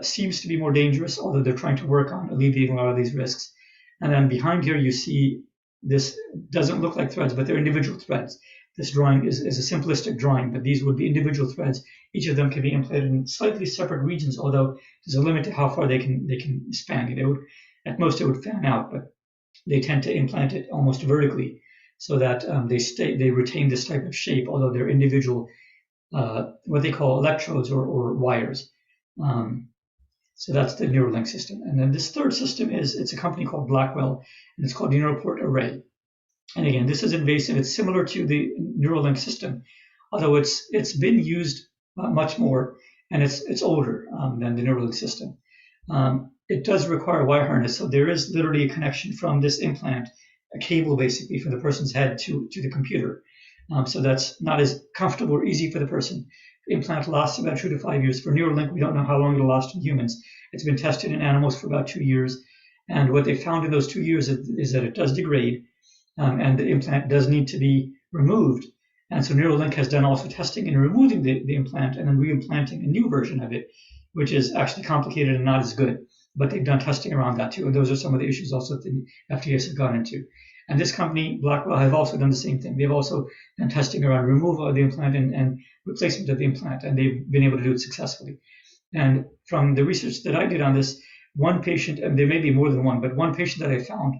seems to be more dangerous, although they're trying to work on alleviating a lot of these risks. And then behind here, you see this doesn't look like threads, but they're individual threads. This drawing is a simplistic drawing, but these would be individual threads. Each of them can be implanted in slightly separate regions, although there's a limit to how far they can span. At most, it would fan out, but they tend to implant it almost vertically so that they retain this type of shape, although they're individual, what they call electrodes or wires. So that's the Neuralink system. And then this third system it's a company called Blackwell, and it's called the Neuroport Array. And again, this is invasive. It's similar to the Neuralink system, although it's been used much more, and it's older than the Neuralink system. It does require a wire harness, so there is literally a connection from this implant, a cable basically from the person's head to the computer. So that's not as comfortable or easy for the person. The implant lasts about 2 to 5 years. For Neuralink, we don't know how long it'll last in humans. It's been tested in animals for about 2 years. And what they found in those 2 years is that it does degrade, and the implant does need to be removed. And so Neuralink has done also testing in removing the implant and then reimplanting a new version of it, which is actually complicated and not as good. But they've done testing around that too. And those are some of the issues also that the FDA has gone into. And this company, Blackwell, have also done the same thing. They've also done testing around removal of the implant and replacement of the implant, and they've been able to do it successfully. And from the research that I did on this, one patient, and there may be more than one, but one patient that I found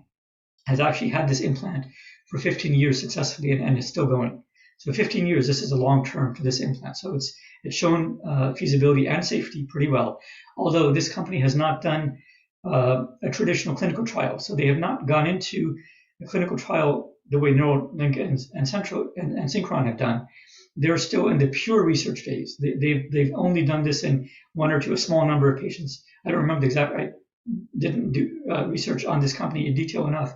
has actually had this implant for 15 years successfully and is still going. So 15 years, this is a long term for this implant. So it's shown feasibility and safety pretty well, although this company has not done a traditional clinical trial. So they have not gone into a clinical trial the way Neuralink and Synchron have done. They're still in the pure research phase. They've only done this in one or two, a small number of patients. I don't remember the exact, I didn't do research on this company in detail enough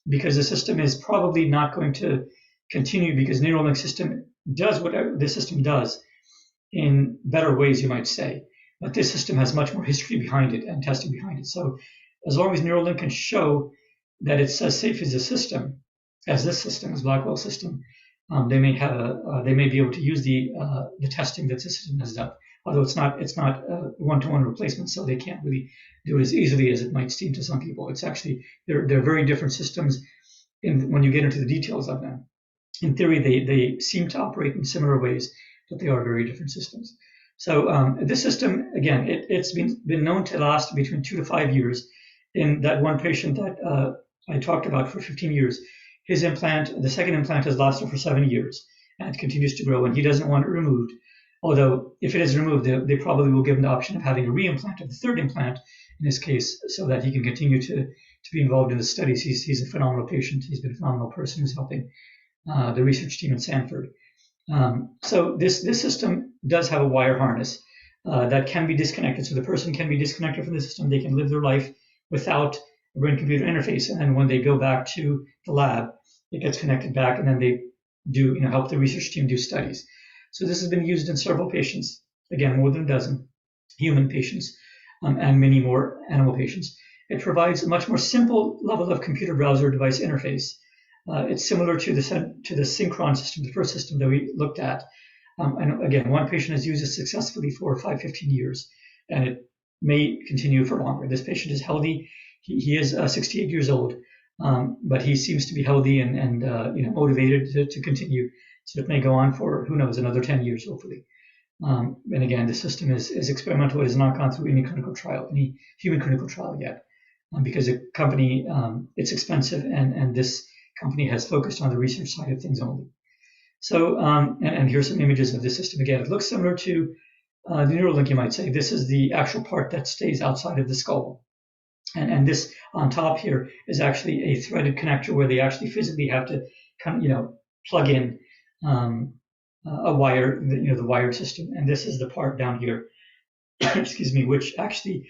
because the system is probably not going to continue because Neuralink system does what this system does in better ways, you might say. But this system has much more history behind it and testing behind it. So as long as Neuralink can show that it's as safe as this system, as Blackwell system, they may be able to use the testing that the system has done. Although it's not a one-to-one replacement, so they can't really do it as easily as it might seem to some people. It's actually they're very different systems when you get into the details of them. In theory, they seem to operate in similar ways, but they are very different systems. So this system, again, it's been known to last between 2 to 5 years. In that one patient that I talked about for 15 years, his implant, the second implant, has lasted for 7 years and continues to grow, and he doesn't want it removed. Although if it is removed, they probably will give him the option of having a reimplant of the third implant in his case, so that he can continue to be involved in the studies. He's a phenomenal patient. He's been a phenomenal person who's helping the research team in Sanford. So this system does have a wire harness that can be disconnected. So the person can be disconnected from the system. They can live their life without a brain-computer interface. And then when they go back to the lab, it gets connected back, and then they do help the research team do studies. So this has been used in several patients, again, more than a dozen human patients and many more animal patients. It provides a much more simple level of computer browser device interface. It's similar to the Synchron system, the first system that we looked at. And again, one patient has used it successfully for 15 years, and it may continue for longer. This patient is healthy. He is 68 years old, but he seems to be healthy and motivated to continue. So it may go on for, who knows, another 10 years, hopefully. And again, the system is experimental. It has not gone through any clinical trial, any human clinical trial yet, because the company, it's expensive, and this company has focused on the research side of things only. So, and here's some images of this system. Again, it looks similar to the Neuralink, you might say. This is the actual part that stays outside of the skull. And this on top here is actually a threaded connector where they actually physically have to plug in a wire, the wired system. And this is the part down here, excuse me, which actually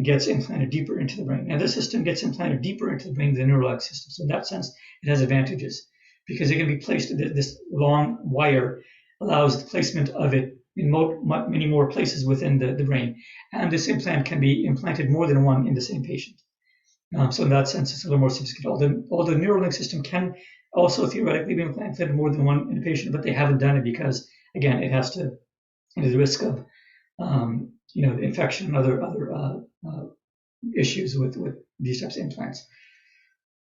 gets implanted deeper into the brain. Now, this system gets implanted deeper into the brain than the Neuralink system. So in that sense, it has advantages because it can be placed, this long wire allows the placement of it in many more places within the brain. And this implant can be implanted more than one in the same patient. So in that sense, it's a little more sophisticated. Although the Neuralink system can also theoretically be implanted more than one in a patient, but they haven't done it because, again, it has to, the risk of, infection and other issues with these types of implants.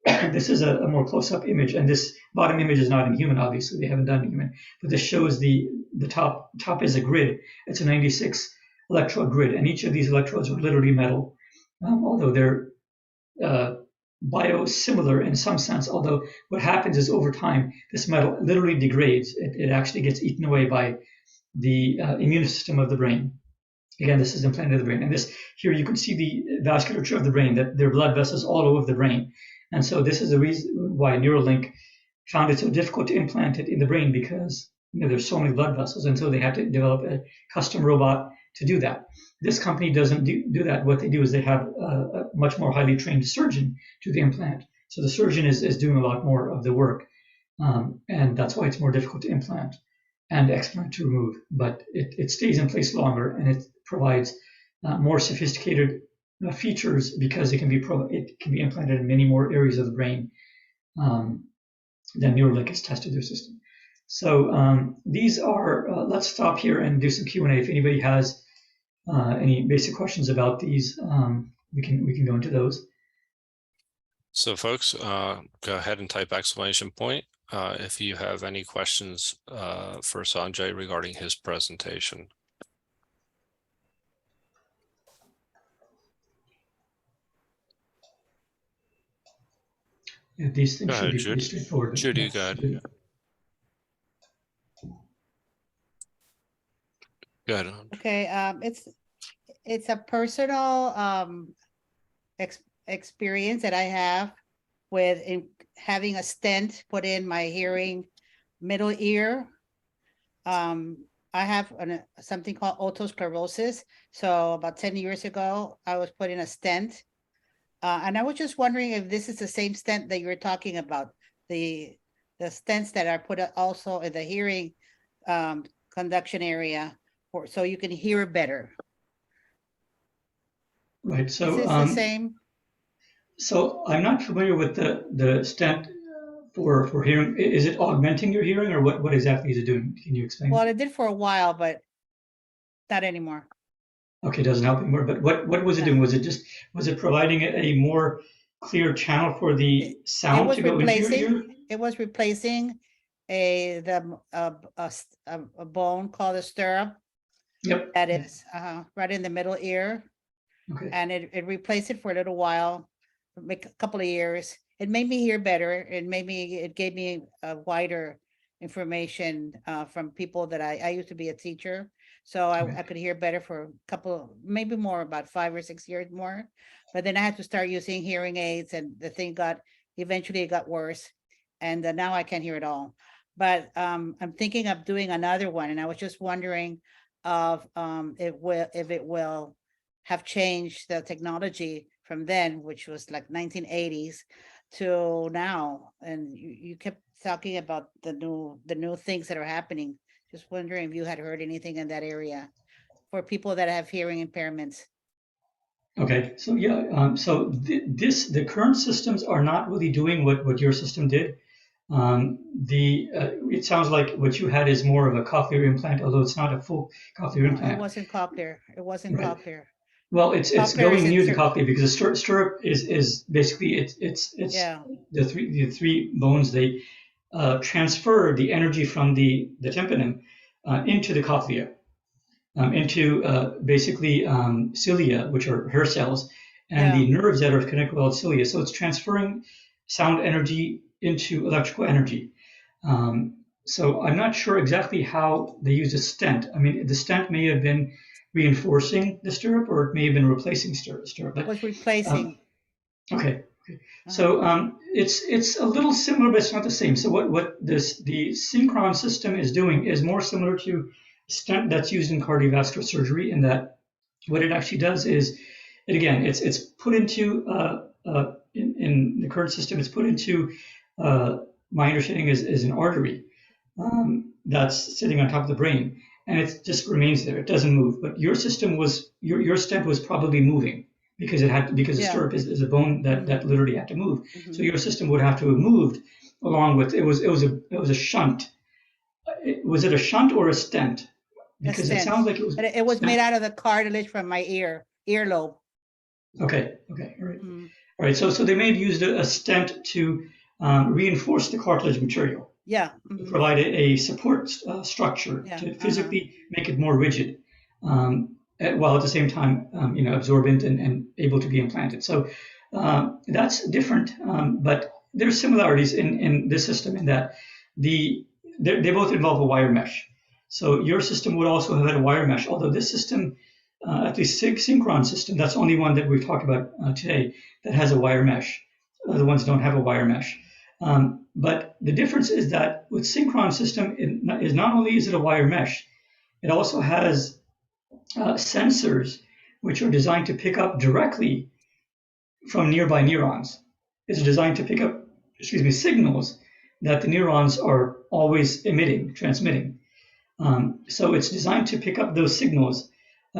This is a more close-up image, and this bottom image is not in human, obviously. They haven't done human, but this shows the top is a grid. It's a 96 electrode grid, and each of these electrodes are literally metal, although they're biosimilar in some sense. Although what happens is over time, this metal literally degrades. It actually gets eaten away by the immune system of the brain. Again, this is implanted in the brain. And this here, you can see the vasculature of the brain, that there are blood vessels all over the brain. And so this is the reason why Neuralink found it so difficult to implant it in the brain, because there's so many blood vessels. And so they had to develop a custom robot to do that. This company doesn't do that. What they do is they have a much more highly trained surgeon do the implant. So the surgeon is doing a lot more of the work. And that's why it's more difficult to implant and explant to remove. But it stays in place longer, and it provides more sophisticated features because it can be implanted in many more areas of the brain than Neuralink has tested their system. So these are, let's stop here and do some Q&A. If anybody has any basic questions about these, we can go into those. So folks, go ahead and type exclamation point if you have any questions for Sanjay regarding his presentation. Yeah, these things should be pretty straightforward. Judy, go ahead. Go ahead. Okay, it's a personal experience that I have with having a stent put in my hearing middle ear. I have something called otosclerosis. So about 10 years ago, I was put in a stent. And I was just wondering if this is the same stent that you're talking about, the stents that are put also in the hearing conduction area, so you can hear better. Right. So is this the same? So I'm not familiar with the stent for hearing. Is it augmenting your hearing, or what exactly is it doing? Can you explain? Well, it did for a while, but not anymore. Okay, it doesn't help anymore. But what was it doing? Was it providing a more clear channel for the sound to go into your ear? It was replacing a bone called a stirrup. Yep. That is right in the middle ear. Okay. And it replaced it for a little while, a couple of years. It made me hear better. It gave me a wider information from people that I used to be a teacher. So I could hear better for a couple, maybe more, about 5 or 6 years more. But then I had to start using hearing aids, and the thing eventually it got worse. And now I can't hear at all. But I'm thinking of doing another one. And I was just wondering if it will have changed the technology from then, which was like 1980s, to now. And you kept talking about the new things that are happening. Just wondering if you had heard anything in that area for people that have hearing impairments. Okay, so yeah, so the current systems are not really doing what your system did. It sounds like what you had is more of a cochlear implant, although it's not a full cochlear implant. It wasn't cochlear. It wasn't Right. cochlear. Well, it's going near the cochlea, because the stirrup is basically it's the three bones. They transfer the energy from the tympanum into the cochlea, into basically cilia, which are hair cells, and the nerves that are connected with cilia. So it's transferring sound energy into electrical energy. So I'm not sure exactly how they use a stent. I mean, the stent may have been reinforcing the stirrup, or it may have been replacing stirrup. It But was replacing. okay. So it's a little similar, but it's not the same. So what the synchron system is doing is more similar to stent that's used in cardiovascular surgery, in that what it actually does is, it's put into in the current system, it's put into my understanding is an artery that's sitting on top of the brain, and it just remains there. It doesn't move. But your system was your stent was probably moving, because the stirrup is a bone that literally had to move. So your system would have to have moved along with it. Was a shunt. Was it a shunt or a stent? Because it sounds like it was. It was made out of the cartilage from my earlobe. Okay. All right. All right. So they may have used a stent to reinforce the cartilage material. Yeah. Provide a support structure to physically make it more rigid, while at the same time, absorbent and able to be implanted. So that's different, but there's similarities in this system, in that they both involve a wire mesh. So your system would also have had a wire mesh, although this system, at least synchron system, that's the only one that we've talked about today that has a wire mesh. Other ones don't have a wire mesh. But the difference is that with synchron system, is not only is it a wire mesh, it also has sensors which are designed to pick up directly from nearby neurons. It's designed to pick up, signals that the neurons are always transmitting. So it's designed to pick up those signals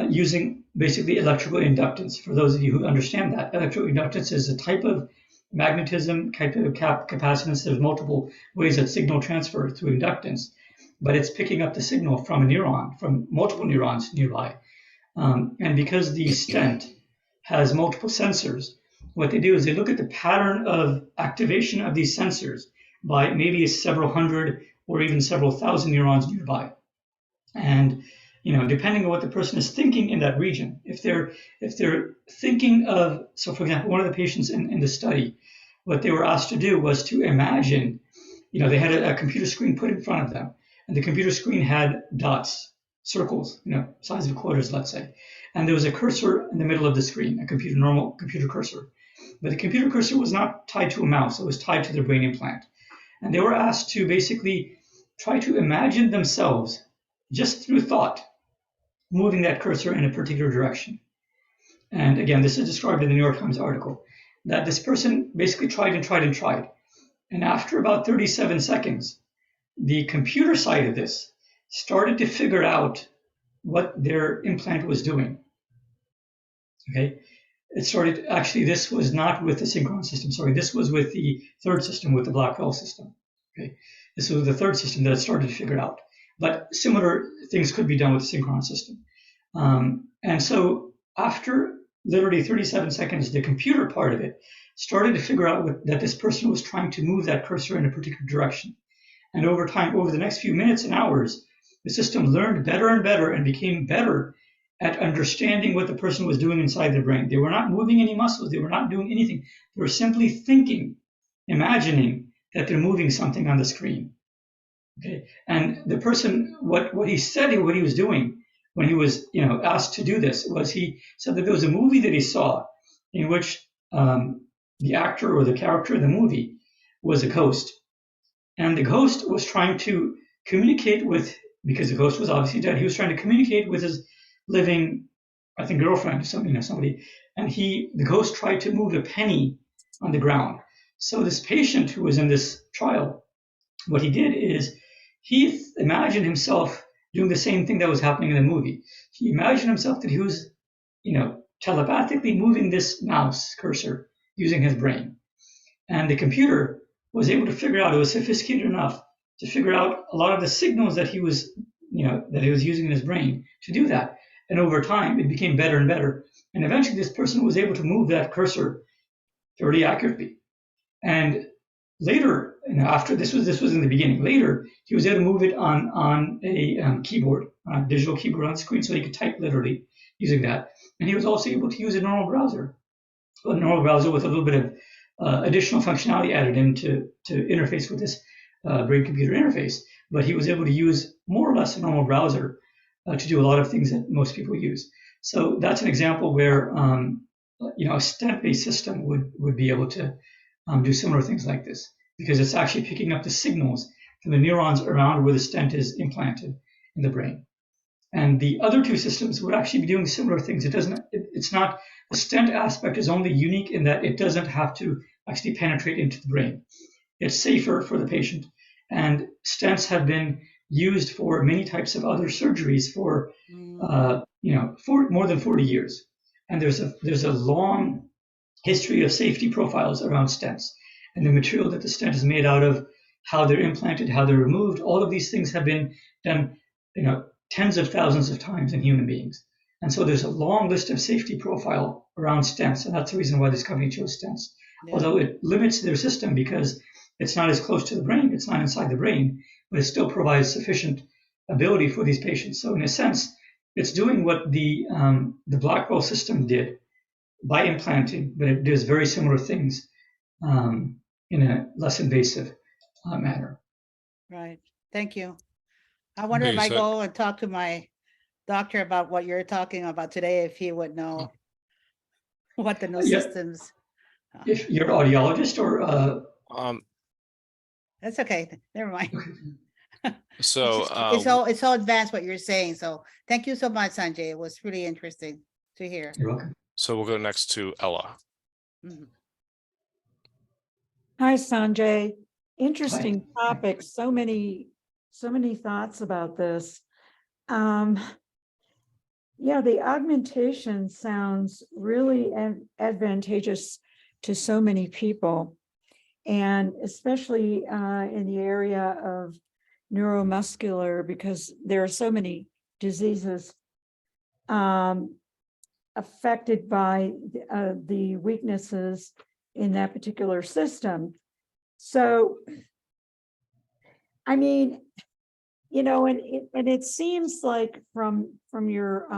using basically electrical inductance. For those of you who understand that, electrical inductance is a type of magnetism, type of capacitance. There's multiple ways that signal transfer through inductance, but it's picking up the signal from a neuron, from multiple neurons nearby. And because the stent has multiple sensors, what they do is they look at the pattern of activation of these sensors by maybe several hundred or even several thousand neurons nearby. And depending on what the person is thinking in that region, if they're thinking of, so for example, one of the patients in the study, what they were asked to do was to imagine, they had a computer screen put in front of them, and the computer screen had dots, circles, size of quarters, let's say, and there was a cursor in the middle of the screen, a normal computer cursor, but the computer cursor was not tied to a mouse; it was tied to their brain implant, and they were asked to basically try to imagine themselves, just through thought, moving that cursor in a particular direction. And again, this is described in the New York Times article, that this person basically tried. And after about 37 seconds, the computer side of this started to figure out what their implant was doing. Okay. It started, actually, this was not with the synchron system. Sorry, this was with the third system, with the Blackwell system. Okay. This was the third system that it started to figure out. But similar things could be done with the synchron system. And so after literally 37 seconds, the computer part of it started to figure out that this person was trying to move that cursor in a particular direction. And over time, over the next few minutes and hours, the system learned better and better and became better at understanding what the person was doing inside their brain. They were not moving any muscles. They were not doing anything. They were simply thinking, imagining that they're moving something on the screen. Okay. And the person, what he said, what he was doing when he was, asked to do this, was he said that there was a movie that he saw in which the actor or the character in the movie was a ghost, and the ghost was trying to communicate with, because the ghost was obviously dead, he was trying to communicate with his living, I think, girlfriend, somebody, and the ghost tried to move a penny on the ground. So this patient who was in this trial, what he did is he imagined himself doing the same thing that was happening in the movie. He imagined himself that he was, telepathically moving this mouse cursor using his brain. And the computer was able to figure out, it was sophisticated enough to figure out a lot of the signals that he was, that he was using in his brain to do that. And over time, it became better and better. And eventually this person was able to move that cursor fairly accurately. And later, after this was in the beginning. Later, he was able to move it on a keyboard, a digital keyboard on the screen, so he could type literally using that. And he was also able to use a normal browser with a little bit of additional functionality added in to interface with this brain-computer interface, but he was able to use more or less a normal browser to do a lot of things that most people use. So that's an example where a stent-based system would be able to do similar things like this, because it's actually picking up the signals from the neurons around where the stent is implanted in the brain. And the other two systems would actually be doing similar things. It's not, the stent aspect is only unique in that it doesn't have to actually penetrate into the brain. It's safer for the patient. And stents have been used for many types of other surgeries for more than 40 years. And there's a long history of safety profiles around stents, and the material that the stent is made out of, how they're implanted, how they're removed. All of these things have been done, tens of thousands of times in human beings. And so there's a long list of safety profile around stents, and that's the reason why this company chose stents. Yeah. Although it limits their system because it's not as close to the brain, it's not inside the brain, but it still provides sufficient ability for these patients. So in a sense, it's doing what the Blackwell system did by implanting, but it does very similar things in a less invasive manner. Right. Thank you. I wonder if I go and talk to my doctor about what you're talking about today, if he would know what the new systems. If you're an audiologist or that's okay. Never mind. So it's all advanced what you're saying. So thank you so much, Sanjay. It was really interesting to hear. You're welcome. So we'll go next to Ella. Mm-hmm. Hi, Sanjay. Interesting topic. So many thoughts about this. Yeah, the augmentation sounds really advantageous to so many people, and especially in the area of neuromuscular, because there are so many diseases affected by the weaknesses in that particular system. So, I mean, and it seems like from your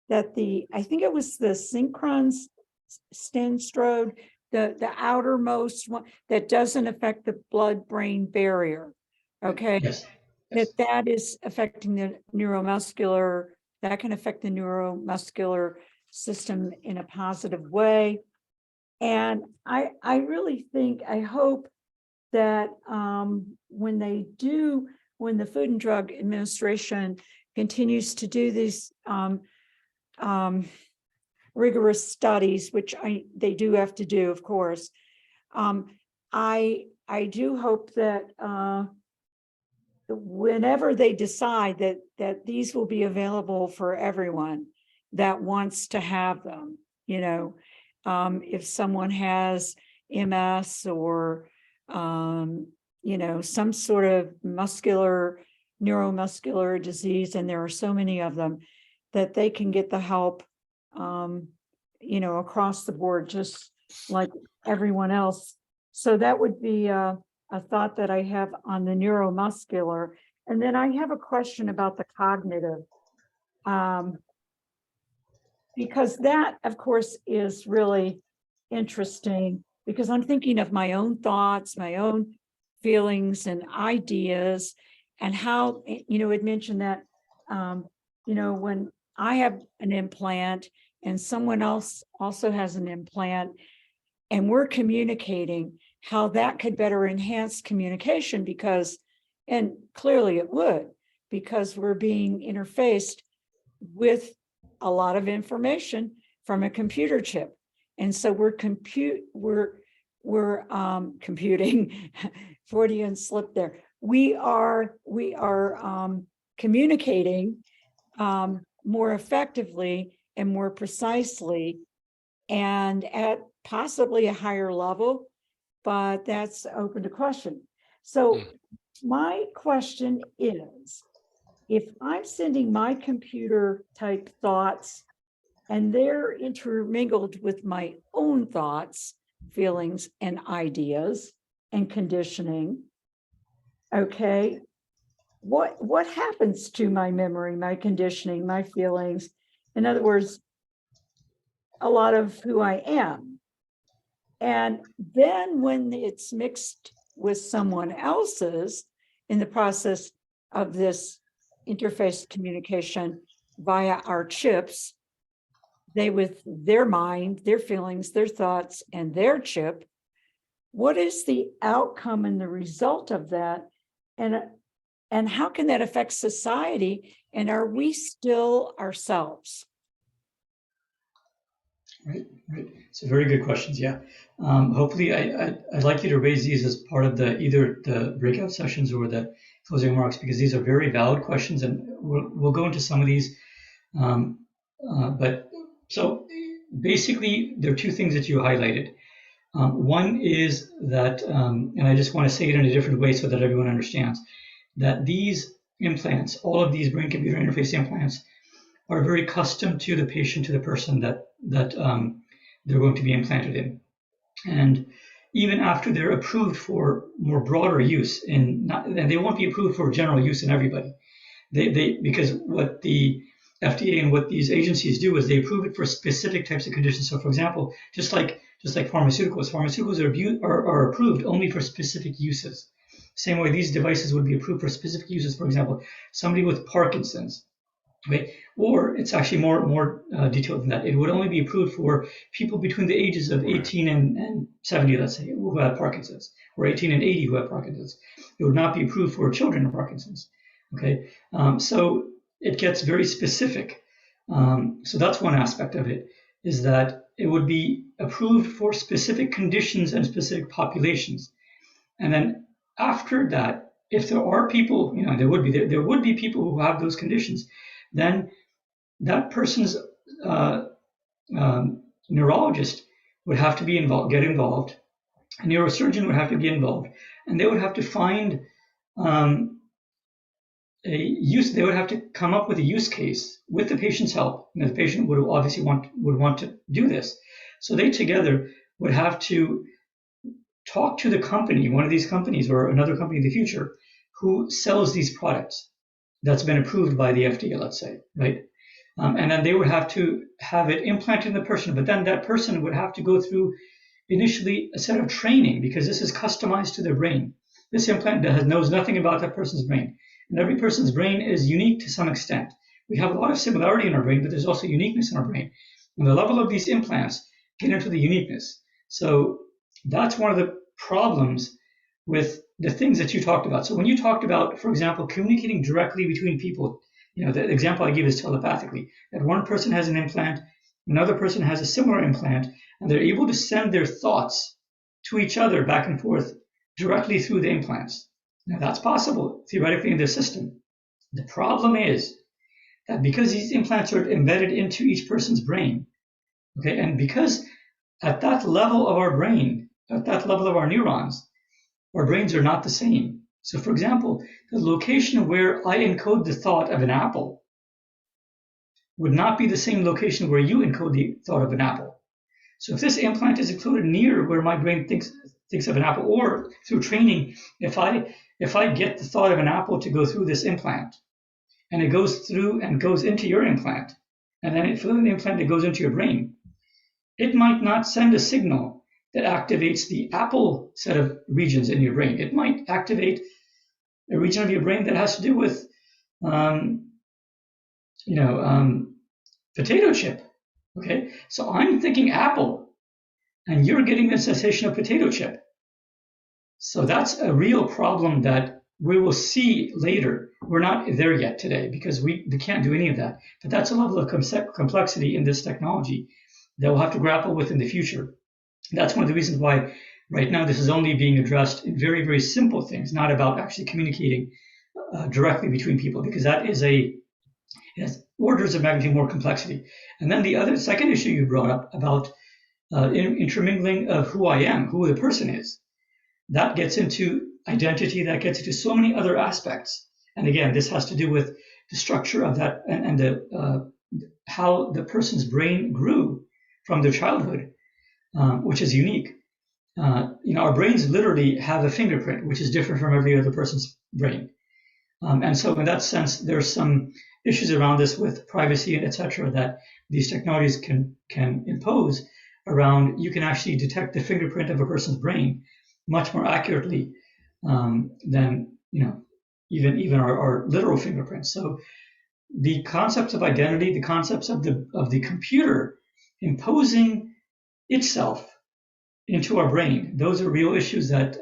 that I think it was the synchron stenstrode, the outermost one that doesn't affect the blood-brain barrier. Okay, yes. That is affecting the neuromuscular. That can affect the neuromuscular system in a positive way. And I really think, I hope that when the Food and Drug Administration continues to do these rigorous studies, which they do have to do, of course, I do hope that whenever they decide that these will be available for everyone that wants to have them, if someone has MS or some sort of neuromuscular disease, and there are so many of them, that they can get the help, across the board, just like everyone else. So that would be a thought that I have on the neuromuscular. And then I have a question about the cognitive, because that, of course, is really interesting, because I'm thinking of my own thoughts, my own feelings and ideas, and how, it mentioned that, when I have an implant and someone else also has an implant and we're communicating, how that could better enhance communication, and clearly it would, because we're being interfaced with a lot of information from a computer chip. And so we're computing, Freudian slip there. We are communicating more effectively and more precisely, and at possibly a higher level, but that's open to question. So my question is, if I'm sending my computer type thoughts and they're intermingled with my own thoughts, feelings, and ideas and conditioning, okay, what happens to my memory, my conditioning, my feelings? In other words, a lot of who I am. And then when it's mixed with someone else's in the process of this interface communication via our chips, they with their mind, their feelings, their thoughts, and their chip, what is the outcome and the result of that? And how can that affect society? And are we still ourselves? Right. So very good questions. Yeah. Hopefully, I'd like you to raise these as part of either the breakout sessions or the closing remarks, because these are very valid questions, and we'll go into some of these. But so basically, there are two things that you highlighted. One is that, and I just want to say it in a different way so that everyone understands, that these implants, all of these brain-computer interface implants, are very custom to the patient, to the person that they're going to be implanted in. And even after they're approved for more broader use, and they won't be approved for general use in everybody. Because what the FDA and what these agencies do is they approve it for specific types of conditions. So, for example, just like pharmaceuticals are approved only for specific uses. Same way these devices would be approved for specific uses. For example, somebody with Parkinson's, right? Or it's actually more detailed than that. It would only be approved for people between the ages of 18 and 70, let's say, who have Parkinson's, or 18 and 80 who have Parkinson's. It would not be approved for children with Parkinson's. Okay, so it gets very specific. So that's one aspect of it, is that it would be approved for specific conditions and specific populations. And then after that, if there are people, there would be people who have those conditions, then that person's neurologist would have to get involved. A neurosurgeon would have to get involved, and they would have to find they would have to come up with a use case with the patient's help. The patient would obviously want to do this. So they together would have to talk to the company, one of these companies or another company in the future, who sells these products that's been approved by the FDA, let's say, right? And then they would have to have it implanted in the person, but then that person would have to go through initially a set of training, because this is customized to their brain. This implant knows nothing about that person's brain. And every person's brain is unique to some extent. We have a lot of similarity in our brain, but there's also uniqueness in our brain. And the level of these implants get into the uniqueness. So that's one of the problems with the things that you talked about. So when you talked about, for example, communicating directly between people, the example I gave is telepathically, that one person has an implant, another person has a similar implant, and they're able to send their thoughts to each other back and forth directly through the implants. Now, that's possible theoretically in the system. The problem is that because these implants are embedded into each person's brain, okay, and because at that level of our brain, at that level of our neurons, our brains are not the same. So, for example, the location where I encode the thought of an apple would not be the same location where you encode the thought of an apple. So if this implant is included near where my brain thinks of an apple, or through training, if I get the thought of an apple to go through this implant, and it goes through and goes into your implant, and then through the implant it goes into your brain, it might not send a signal that activates the apple set of regions in your brain. It might activate a region of your brain that has to do with, potato chip. Okay, so I'm thinking apple, and you're getting the sensation of potato chip. So that's a real problem that we will see later. We're not there yet today because we can't do any of that. But that's a level of complexity in this technology that we'll have to grapple with in the future. That's one of the reasons why right now this is only being addressed in very, very simple things, not about actually communicating directly between people, because that is it has orders of magnitude more complexity. And then the second issue you brought up about intermingling of who I am, who the person is, that gets into identity, that gets into so many other aspects. And again, this has to do with the structure of that and how the person's brain grew from their childhood, which is unique. Our brains literally have a fingerprint, which is different from every other person's brain. And so in that sense, there's some issues around this with privacy and et cetera that these technologies can impose around. You can actually detect the fingerprint of a person's brain much more accurately than even our literal fingerprints. So the concepts of identity, the concepts of the computer imposing itself into our brain, those are real issues that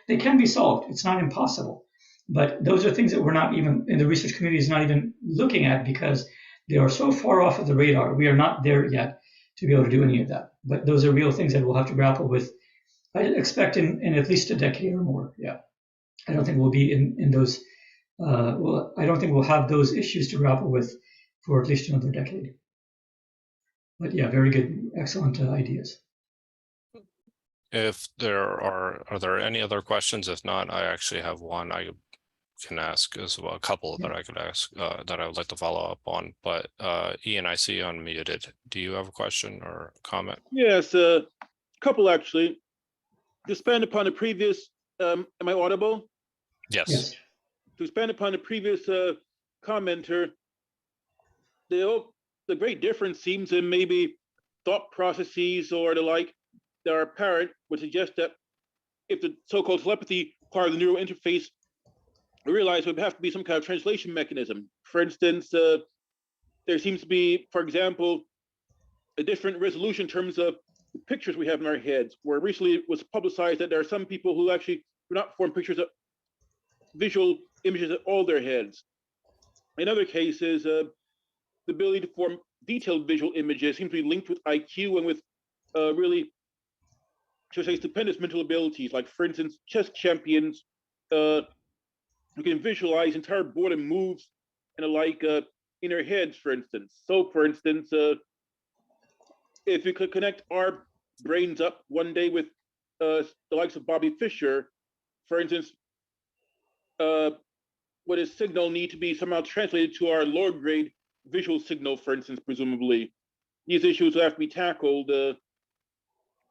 they can be solved. It's not impossible, but those are things that we're not even in the research community is not even looking at because they are so far off of the radar. We are not there yet to be able to do any of that. But those are real things that we'll have to grapple with. I expect in at least a decade or more. Yeah, I don't think we'll be in those. I don't think we'll have those issues to grapple with for at least another decade. But yeah, very good, excellent ideas. If there are there any other questions? If not, I actually have one I can ask as well, a couple that I could ask that I would like to follow up on. But Ian, I see you unmuted. Do you have a question or comment? Yes, a couple actually. To expand upon the previous, am I audible? Yes. To expand upon the previous commenter, the great difference seems in maybe thought processes or the like that are apparent would suggest that if the so-called telepathy part of the neural interface, we realize there would have to be some kind of translation mechanism. For instance, there seems to be, for example, a different resolution in terms of the pictures we have in our heads, where recently it was publicized that there are some people who actually do not form pictures of visual images at all their heads. In other cases, the ability to form detailed visual images seems to be linked with IQ and with really, should I say, stupendous mental abilities. Like, for instance, chess champions who can visualize entire board and moves and the like in their heads, for instance. So, for instance, if we could connect our brains up one day with the likes of Bobby Fischer, for instance, would his signal need to be somehow translated to our lower grade visual signal, for instance, presumably? These issues will have to be tackled. But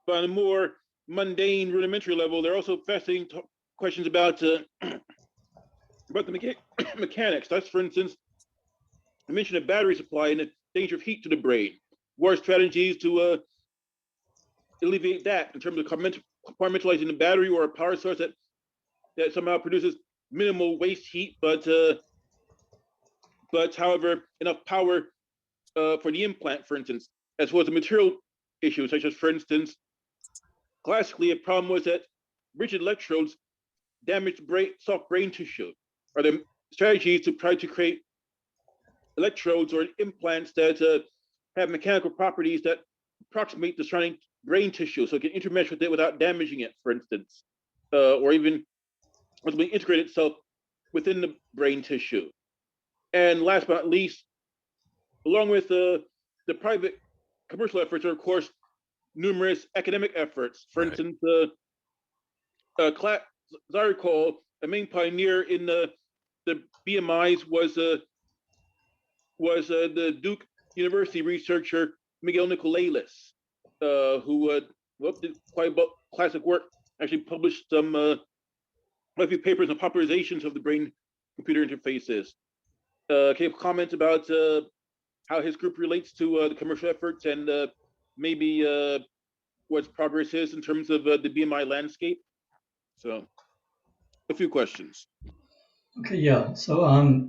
on a more mundane, rudimentary level, there are also fascinating questions about the mechanics. That's, for instance, I mentioned a battery supply and the danger of heat to the brain. What are strategies to alleviate that in terms of compartmentalizing the battery or a power source that somehow produces minimal waste heat, but however, enough power for the implant, for instance, as well as the material issues, such as, for instance, classically, a problem was that rigid electrodes damaged soft brain tissue. Are there strategies to try to create electrodes or implants that have mechanical properties that approximate the surrounding brain tissue so it can intermesh with it without damaging it, for instance, or even ultimately integrate itself within the brain tissue? And last but not least, along with the private commercial efforts, are of course numerous academic efforts. For instance, as I recall, a main pioneer in the BMIs was the Duke University researcher Miguel Nicolelis, who did quite classic work. Actually published a few papers on popularizations of the brain-computer interfaces. Can you comment about how his group relates to the commercial efforts and maybe what progress is in terms of the BMI landscape? So, a few questions. Okay, yeah. So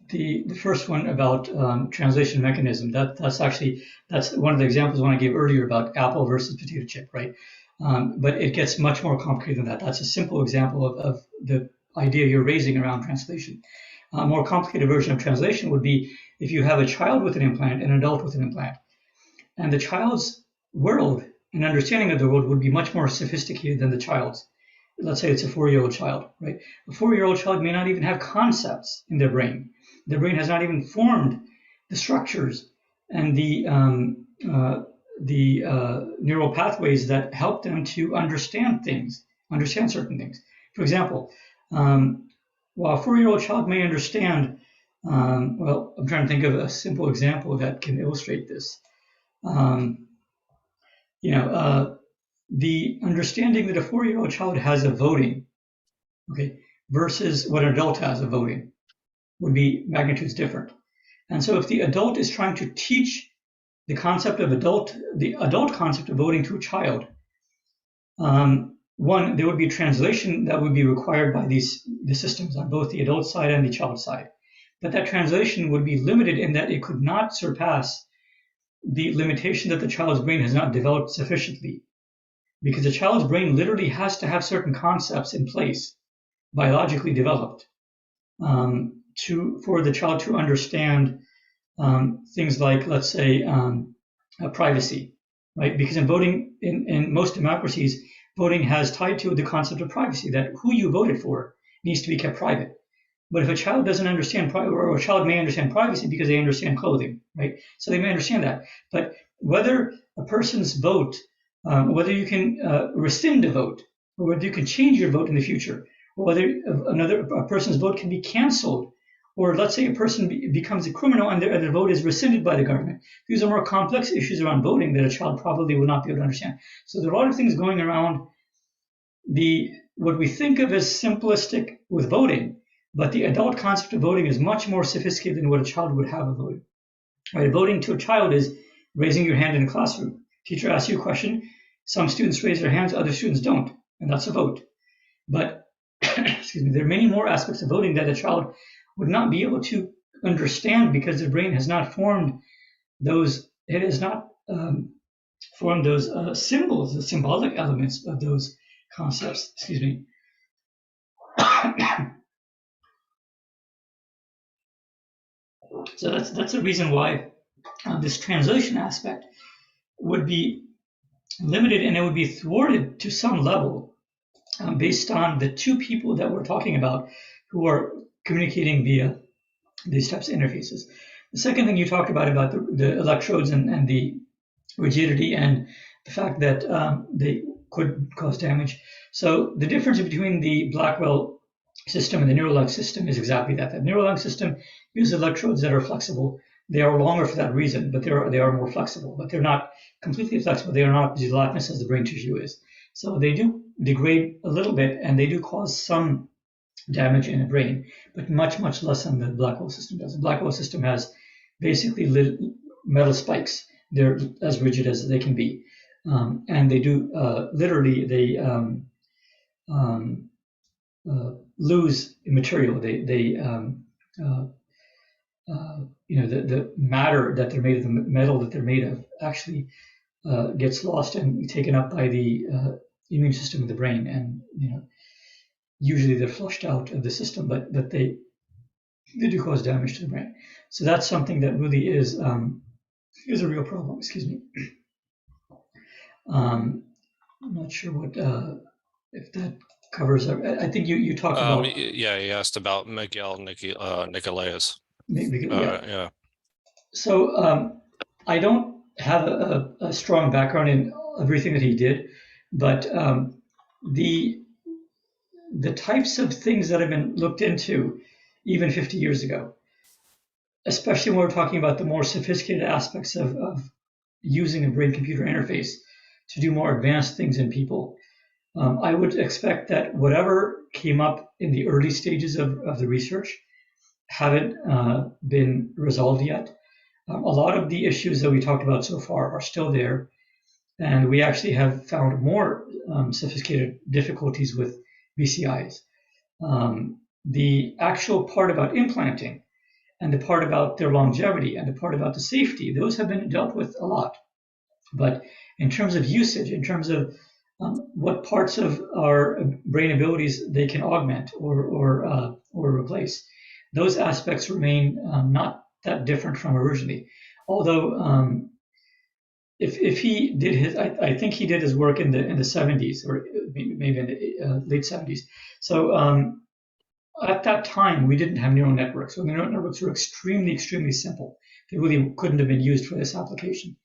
the first one about translation mechanism, that's one of the examples one I gave earlier about apple versus potato chip, right? But it gets much more complicated than that. That's a simple example of the idea you're raising around translation. A more complicated version of translation would be if you have a child with an implant and an adult with an implant, and the child's world and understanding of the world would be much more sophisticated than the child's. Let's say it's a 4-year-old child, right? A 4-year-old child may not even have concepts in their brain. Their brain has not even formed the structures and the neural pathways that help them to understand certain things. For example, while a 4-year-old child may understand, well, I'm trying to think of a simple example that can illustrate this. The understanding that a 4-year-old child has of voting, okay, versus what an adult has of voting would be magnitudes different. And so if the adult is trying to teach the adult concept of voting to a child, one, there would be translation that would be required by the systems on both the adult side and the child side. But that translation would be limited in that it could not surpass the limitation that the child's brain has not developed sufficiently. Because the child's brain literally has to have certain concepts in place, biologically developed, for the child to understand things like, let's say, privacy, right? Because in voting, in most democracies, voting has tied to the concept of privacy, that who you voted for needs to be kept private. But if a child doesn't understand, or a child may understand privacy because they understand clothing, right? So they may understand that. But whether a person's vote, whether you can rescind a vote, or whether you can change your vote in the future, or whether a person's vote can be canceled, or let's say a person becomes a criminal and their vote is rescinded by the government. These are more complex issues around voting that a child probably will not be able to understand. So there are a lot of things going around what we think of as simplistic with voting, but the adult concept of voting is much more sophisticated than what a child would have of voting. Right? Voting to a child is raising your hand in a classroom. Teacher asks you a question. Some students raise their hands, other students don't, and that's a vote. But excuse me, there are many more aspects of voting that a child would not be able to understand because their brain has not formed those. It has not formed those symbols, the symbolic elements of those concepts. Excuse me. So that's a reason why this translation aspect would be limited, and it would be thwarted to some level based on the two people that we're talking about who are communicating via these types of interfaces. The second thing you talked about the electrodes and the rigidity and the fact that they could cause damage. So the difference between the Blackwell system and the Neuralink system is exactly that. The Neuralink system uses electrodes that are flexible. They are longer for that reason, but they are more flexible. But they're not completely flexible. They are not as gelatinous as the brain tissue is. So they do degrade a little bit, and they do cause some damage in the brain, but much, much less than the Blackwell system does. The Blackwell system has basically metal spikes. They're as rigid as they can be. And they do literally, they lose material. The matter that they're made of, the metal that they're made of, actually gets lost and taken up by the immune system of the brain, and usually they're flushed out of the system, but they do cause damage to the brain. So that's something that really is a real problem. Excuse me. I'm not sure what if that covers. I think you talked about. Yeah, he asked about Miguel Nicolaus. Yeah. So I don't have a strong background in everything that he did, but the types of things that have been looked into even 50 years ago, especially when we're talking about the more sophisticated aspects of using a brain-computer interface to do more advanced things in people, I would expect that whatever came up in the early stages of the research haven't been resolved yet. A lot of the issues that we talked about so far are still there, and we actually have found more sophisticated difficulties with BCIs. The actual part about implanting and the part about their longevity and the part about the safety, those have been dealt with a lot. But in terms of usage, in terms of what parts of our brain abilities they can augment or replace, those aspects remain not that different from originally. Although if he did his, I think he did his work in the 70s or maybe in the late 70s. So at that time, we didn't have neural networks. So the neural networks were extremely, extremely simple. They really couldn't have been used for this application.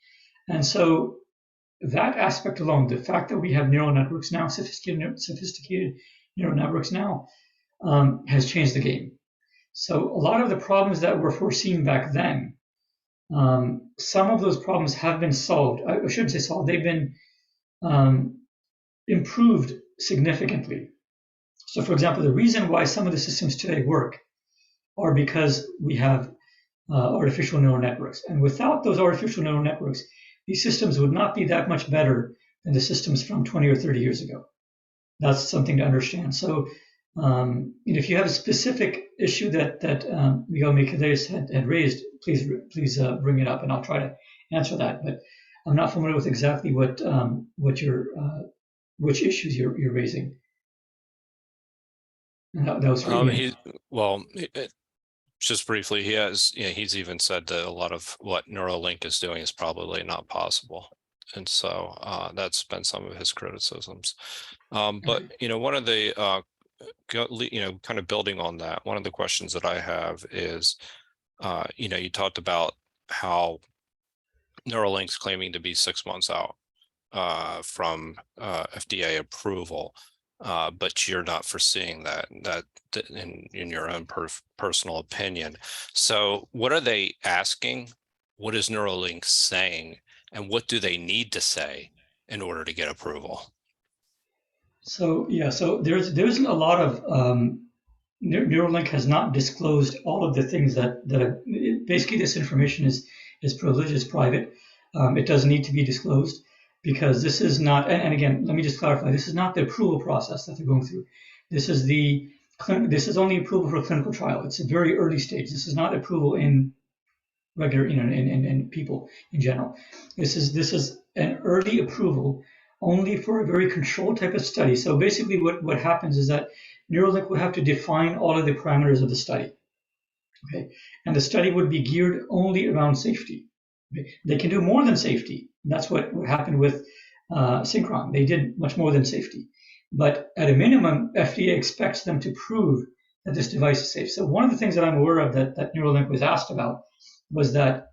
And so that aspect alone, the fact that we have neural networks now, sophisticated neural networks now, has changed the game. So a lot of the problems that were foreseen back then, some of those problems have been solved. I shouldn't say solved. They've been improved significantly. So, for example, the reason why some of the systems today work are because we have artificial neural networks. And without those artificial neural networks, these systems would not be that much better than the systems from 20 or 30 years ago. that's something to understand. So if you have a specific issue that Miguel Miqueles had raised, please bring it up, and I'll try to answer that. But I'm not familiar with exactly which issues you're raising. And that was for Ian. Just briefly, he's even said that a lot of what Neuralink is doing is probably not possible. And so that's been some of his criticisms. But, one of the, kind of building on that, one of the questions that I have is, you talked about how Neuralink's claiming to be 6 months out from FDA approval. But you're not foreseeing that in your own personal opinion. So what are they asking? What is Neuralink saying? And what do they need to say in order to get approval? So there isn't a lot of Neuralink has not disclosed all of the things that basically this information is privileged, is private. It doesn't need to be disclosed, because this is not, and again, let me just clarify, this is not the approval process that they're going through. This is only approval for a clinical trial. It's a very early stage. This is not approval in regular, in people in general. This is an early approval only for a very controlled type of study. So basically what happens is that Neuralink will have to define all of the parameters of the study. Okay, and the study would be geared only around safety. Okay? They can do more than safety. That's what happened with Synchron. They did much more than safety. But at a minimum, FDA expects them to prove that this device is safe. So one of the things that I'm aware of that Neuralink was asked about was that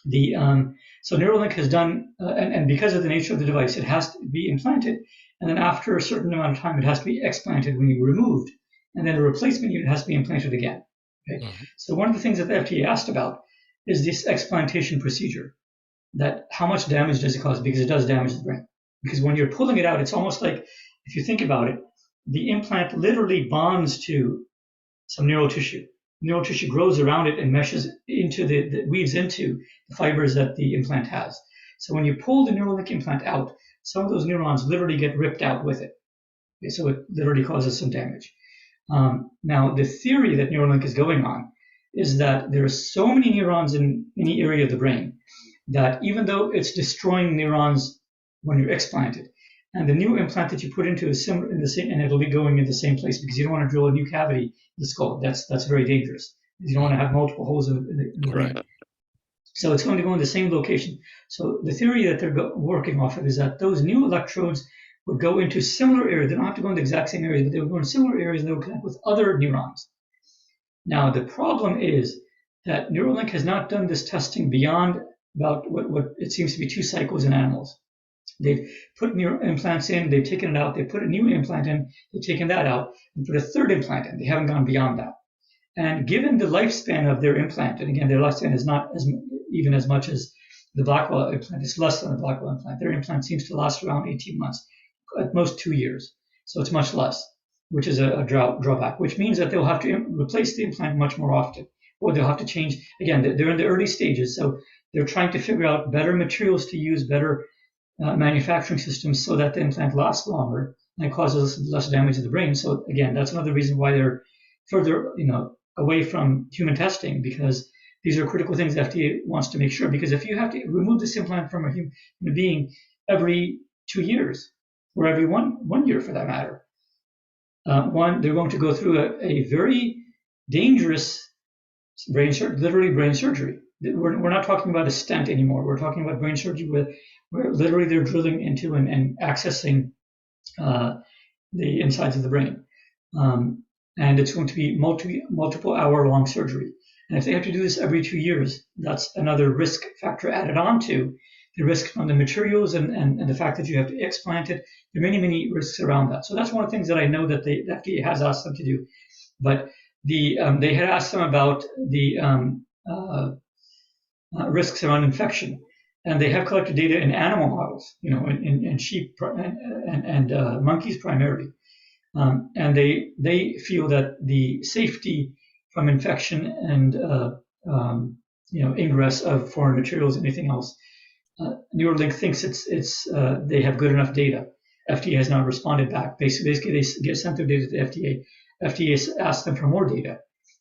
so Neuralink has done, and because of the nature of the device, it has to be implanted, and then after a certain amount of time, it has to be explanted when you removed, and then a replacement unit has to be implanted again. Okay? Mm-hmm. So one of the things that the FDA asked about is this explantation procedure. That how much damage does it cause? Because it does damage the brain. Because when you're pulling it out, it's almost like, if you think about it, the implant literally bonds to some neural tissue. Neural tissue grows around it and meshes into weaves into the fibers that the implant has. So when you pull the Neuralink implant out, some of those neurons literally get ripped out with it. Okay, so it literally causes some damage. Now, the theory that Neuralink is going on is that there are so many neurons in any area of the brain that even though it's destroying neurons when you're explanted, and the new implant that you put into is similar in the same, and it'll be going in the same place, because you don't want to drill a new cavity in the skull. That's very dangerous. You don't want to have multiple holes in the brain. Right. So it's going to go in the same location. So the theory that they're working off of is that those new electrodes would go into similar areas. They don't have to go in the exact same areas, but they would go in similar areas, and they would connect with other neurons. Now, the problem is that Neuralink has not done this testing beyond about what it seems to be 2 cycles in animals. They've put new implants in, they've taken it out, they put a new implant in, they've taken that out, and put a third implant in. They haven't gone beyond that. And given the lifespan of their implant, and again, their lifespan is not even as much as the Blackwell implant, it's less than the Blackwell implant. Their implant seems to last around 18 months, at most 2 years. So it's much less, which is a drawback, which means that they'll have to replace the implant much more often, or they'll have to change. Again, they're in the early stages, so they're trying to figure out better materials to use, better manufacturing systems, so that the implant lasts longer and causes less damage to the brain. So again, that's another reason why they're further, away from human testing, because these are critical things the FDA wants to make sure. Because if you have to remove this implant from a human being every 2 years, or every one year for that matter, they're going to go through a very dangerous brain surgery. We're not talking about a stent anymore. We're talking about brain surgery where literally they're drilling into and accessing the insides of the brain. And it's going to be multiple hour-long surgery. And if they have to do this every 2 years, that's another risk factor added on to the risk from the materials and the fact that you have to explant it. There are many, many risks around that. So that's one of the things that I know that the FDA has asked them to do. But they had asked them about the risks around infection. And they have collected data in animal models, in sheep and monkeys primarily. And they feel that the safety from infection and ingress of foreign materials, anything else, Neuralink thinks they have good enough data. FDA has not responded back. Basically, they get sent their data to the FDA. FDA asked them for more data,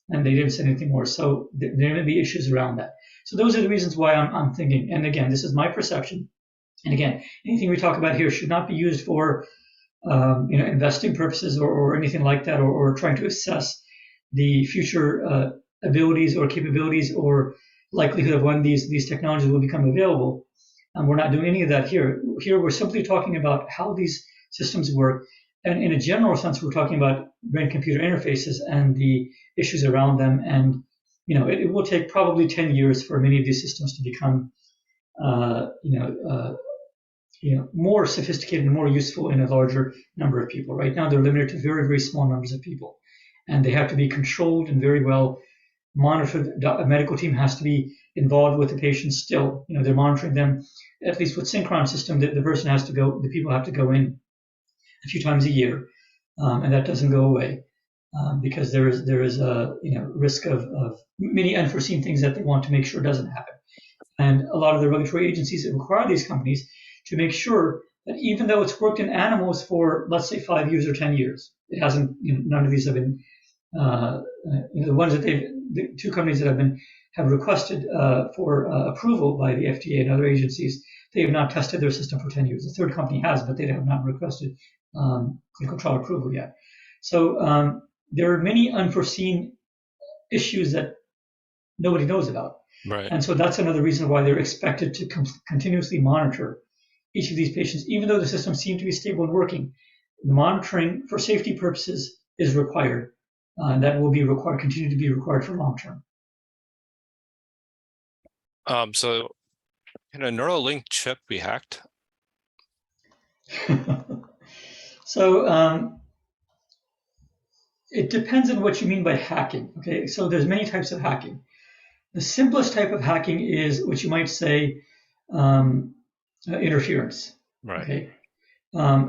and they didn't send anything more. So there are going to be issues around that. So those are the reasons why I'm thinking. And again, this is my perception. And again, anything we talk about here should not be used for investing purposes or anything like that, or trying to assess the future abilities or capabilities or likelihood of when these technologies will become available. And we're not doing any of that here. Here, we're simply talking about how these systems work. And in a general sense, we're talking about brain-computer interfaces and the issues around them. And, it will take probably 10 years for many of these systems to become, more sophisticated and more useful in a larger number of people. Right now, they're limited to very, very small numbers of people. And they have to be controlled and very well monitored. A medical team has to be involved with the patient still. They're monitoring them, at least with Synchron system, that the people have to go in a few times a year. And that doesn't go away because there is a risk of many unforeseen things that they want to make sure doesn't happen. And a lot of the regulatory agencies that require these companies to make sure that even though it's worked in animals for, let's say, 5 years or 10 years, it hasn't, none of these have been, the ones that the two companies that have requested for approval by the FDA and other agencies, they have not tested their system for 10 years. The third company has, but they have not requested clinical trial approval yet. So there are many unforeseen issues that nobody knows about. Right. And so that's another reason why they're expected to continuously monitor each of these patients, even though the systems seem to be stable and working. The monitoring for safety purposes is required, and that will be required, continue to be required for long term. So can a Neuralink chip be hacked? So it depends on what you mean by hacking. Okay, so there's many types of hacking. The simplest type of hacking is what you might say interference. Right. Okay.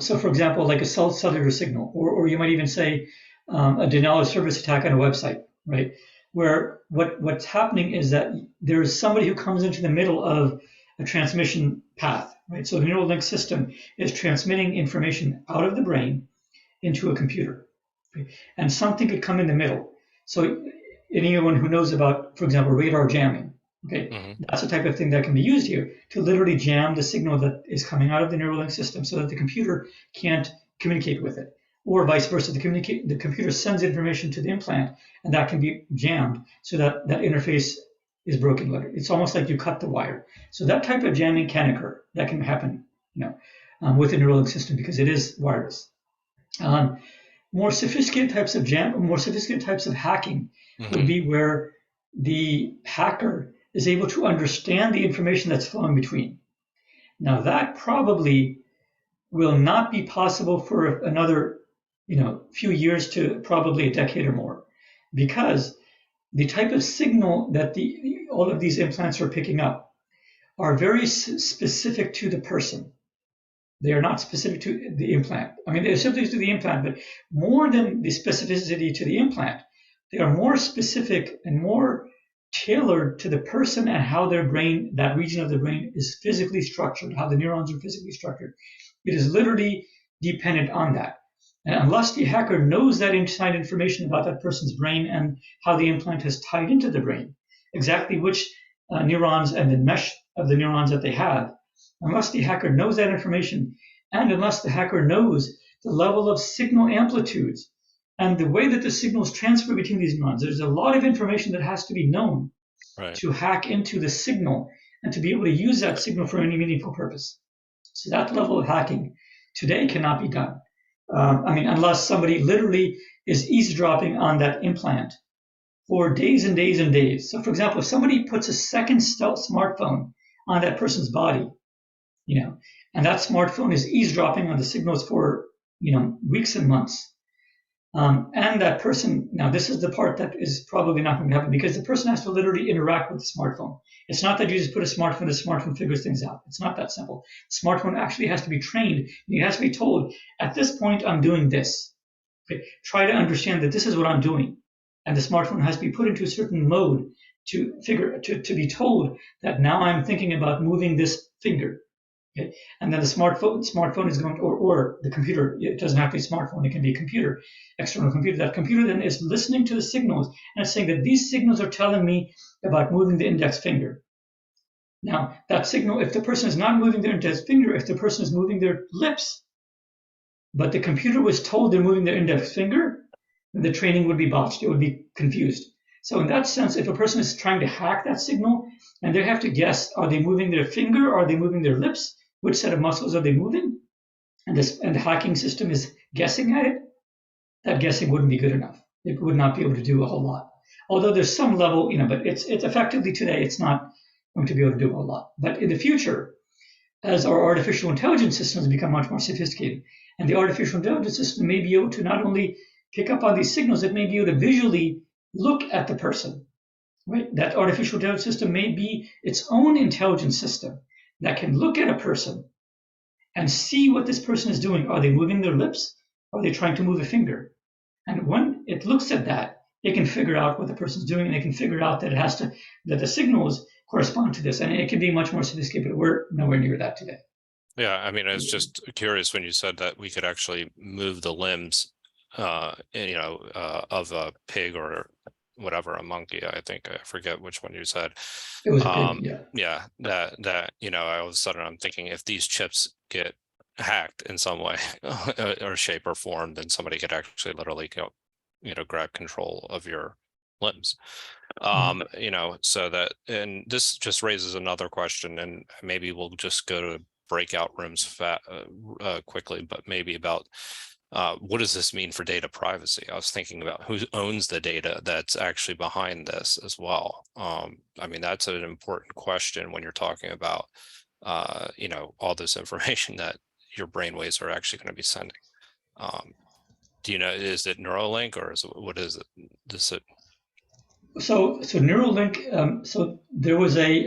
So, for example, like a cellular signal, or you might even say a denial of service attack on a website, right? Where what's happening is that there's somebody who comes into the middle of a transmission path, right? So the Neuralink system is transmitting information out of the brain into a computer, okay? And something could come in the middle. So anyone who knows about, for example, radar jamming, okay, that's the type of thing that can be used here to literally jam the signal that is coming out of the Neuralink system so that the computer can't communicate with it, or vice versa. The computer sends information to the implant, and that can be jammed so that that interface is broken. It's almost like you cut the wire. So that type of jamming can occur. That can happen, with the Neuralink system because it is wireless. More sophisticated types of hacking would be where the hacker is able to understand the information that's flowing between. Now that probably will not be possible for another, few years to probably a decade or more, because the type of signal that all of these implants are picking up are very specific to the person. They are not specific to the implant. I mean, they're specific to the implant, but more than the specificity to the implant, they are more specific and more tailored to the person and how their brain, that region of the brain, is physically structured, how the neurons are physically structured. It is literally dependent on that. And unless the hacker knows that inside information about that person's brain and how the implant has tied into the brain, exactly which neurons and the mesh of the neurons that they have, unless the hacker knows that information, and unless the hacker knows the level of signal amplitudes and the way that the signals transfer between these neurons, there's a lot of information that has to be known to hack into the signal and to be able to use that signal for any meaningful purpose. So that level of hacking today cannot be done. Unless somebody literally is eavesdropping on that implant for days and days and days. So, for example, if somebody puts a second smartphone on that person's body, and that smartphone is eavesdropping on the signals for, weeks and months. And that person, now this is the part that is probably not going to happen because the person has to literally interact with the smartphone. It's not that you just put a smartphone, the smartphone figures things out. It's not that simple. The smartphone actually has to be trained. And it has to be told, at this point, I'm doing this. Okay? Try to understand that this is what I'm doing. And the smartphone has to be put into a certain mode to be told that now I'm thinking about moving this finger. Okay? And then the smartphone is going to, or the computer, it doesn't have to be a smartphone, it can be a computer, external computer. That computer then is listening to the signals and it's saying that these signals are telling me about moving the index finger. Now, that signal, if the person is not moving their index finger, if the person is moving their lips, but the computer was told they're moving their index finger, then the training would be botched. It would be confused. So in that sense, if a person is trying to hack that signal and they have to guess, are they moving their finger? Are they moving their lips? Which set of muscles are they moving? And the hacking system is guessing at it. That guessing wouldn't be good enough. It would not be able to do a whole lot. Although there's some level, but it's effectively today, it's not going to be able to do a whole lot. But in the future, as our artificial intelligence systems become much more sophisticated, and the artificial intelligence system may be able to not only pick up on these signals, it may be able to visually look at the person, right? That artificial intelligence system may be its own intelligence system that can look at a person and see what this person is doing. Are they moving their lips? Are they trying to move a finger? And when it looks at that, it can figure out what the person's doing, and it can figure out that that the signals correspond to this. And it can be much more sophisticated, but we're nowhere near that today. Yeah, I mean, I was just curious when you said that we could actually move the limbs, of a pig or whatever, a monkey. I think I forget which one you said. It was a pig, yeah. Yeah, that all of a sudden I'm thinking if these chips get hacked in some way or shape or form, then somebody could actually literally go, grab control of your limbs. So that, and this just raises another question, and maybe we'll just go to breakout rooms quickly, but maybe about what does this mean for data privacy? I was thinking about who owns the data that's actually behind this as well. I mean, that's an important question when you're talking about, all this information that your brainwaves are actually going to be sending. Do you know, is it Neuralink or what is it? So Neuralink, so there was a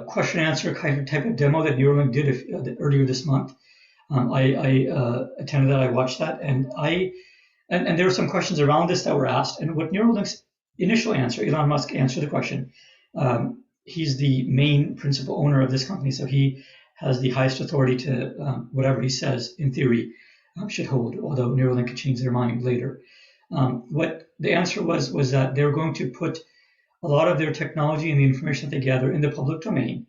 question and answer type of demo that Neuralink did earlier this month. I attended that, I watched that, and there were some questions around this that were asked. And what Neuralink's initial answer, Elon Musk answered the question. He's the main principal owner of this company, so he has the highest authority to whatever he says, in theory, should hold, although Neuralink could change their mind later. What the answer was that they're going to put a lot of their technology and the information that they gather in the public domain.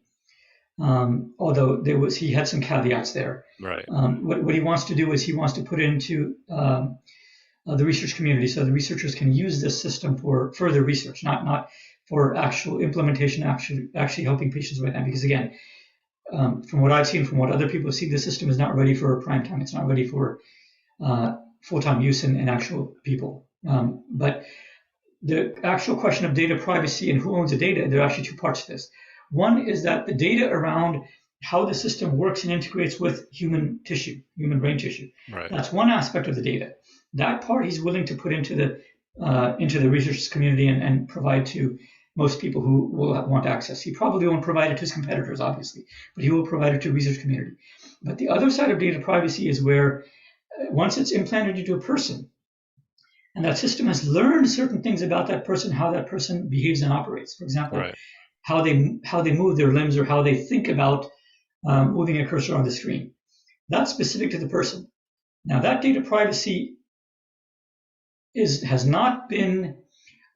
Although he had some caveats there. Right. What he wants to do is he wants to put it into the research community, so the researchers can use this system for further research, not for actual implementation, actually helping patients with that. Because again, from what I've seen, from what other people see, the system is not ready for prime time. It's not ready for full-time use in actual people. But the actual question of data privacy and who owns the data, there are actually two parts to this. One is that the data around how the system works and integrates with human brain tissue. Right. That's one aspect of the data. That part he's willing to put into the research community and provide to most people who will want access. He probably won't provide it to his competitors, obviously, but he will provide it to the research community. But the other side of data privacy is where once it's implanted into a person, and that system has learned certain things about that person, how that person behaves and operates. For example, right. how they move their limbs or how they think about moving a cursor on the screen. That's specific to the person. Now, that data privacy has not been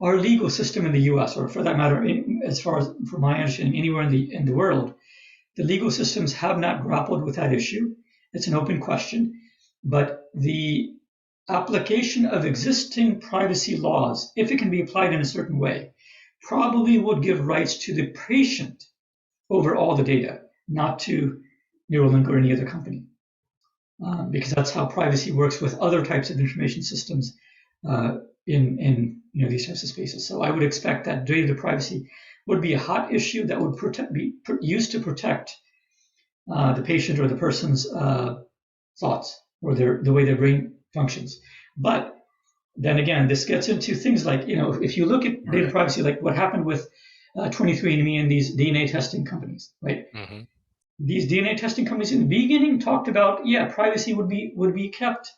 our legal system in the U.S., or for that matter, as far as from my understanding, anywhere in the world. The legal systems have not grappled with that issue. It's an open question, but the application of existing privacy laws, if it can be applied in a certain way, probably would give rights to the patient over all the data, not to Neuralink or any other company, because that's how privacy works with other types of information systems in these types of spaces. So I would expect that data privacy would be a hot issue that would be used to protect the patient or the person's thoughts or the way their brain functions. But then again, this gets into things like, if you look at data privacy, like what happened with 23andMe and these DNA testing companies, right? Mm-hmm. These DNA testing companies in the beginning talked about, privacy would be kept.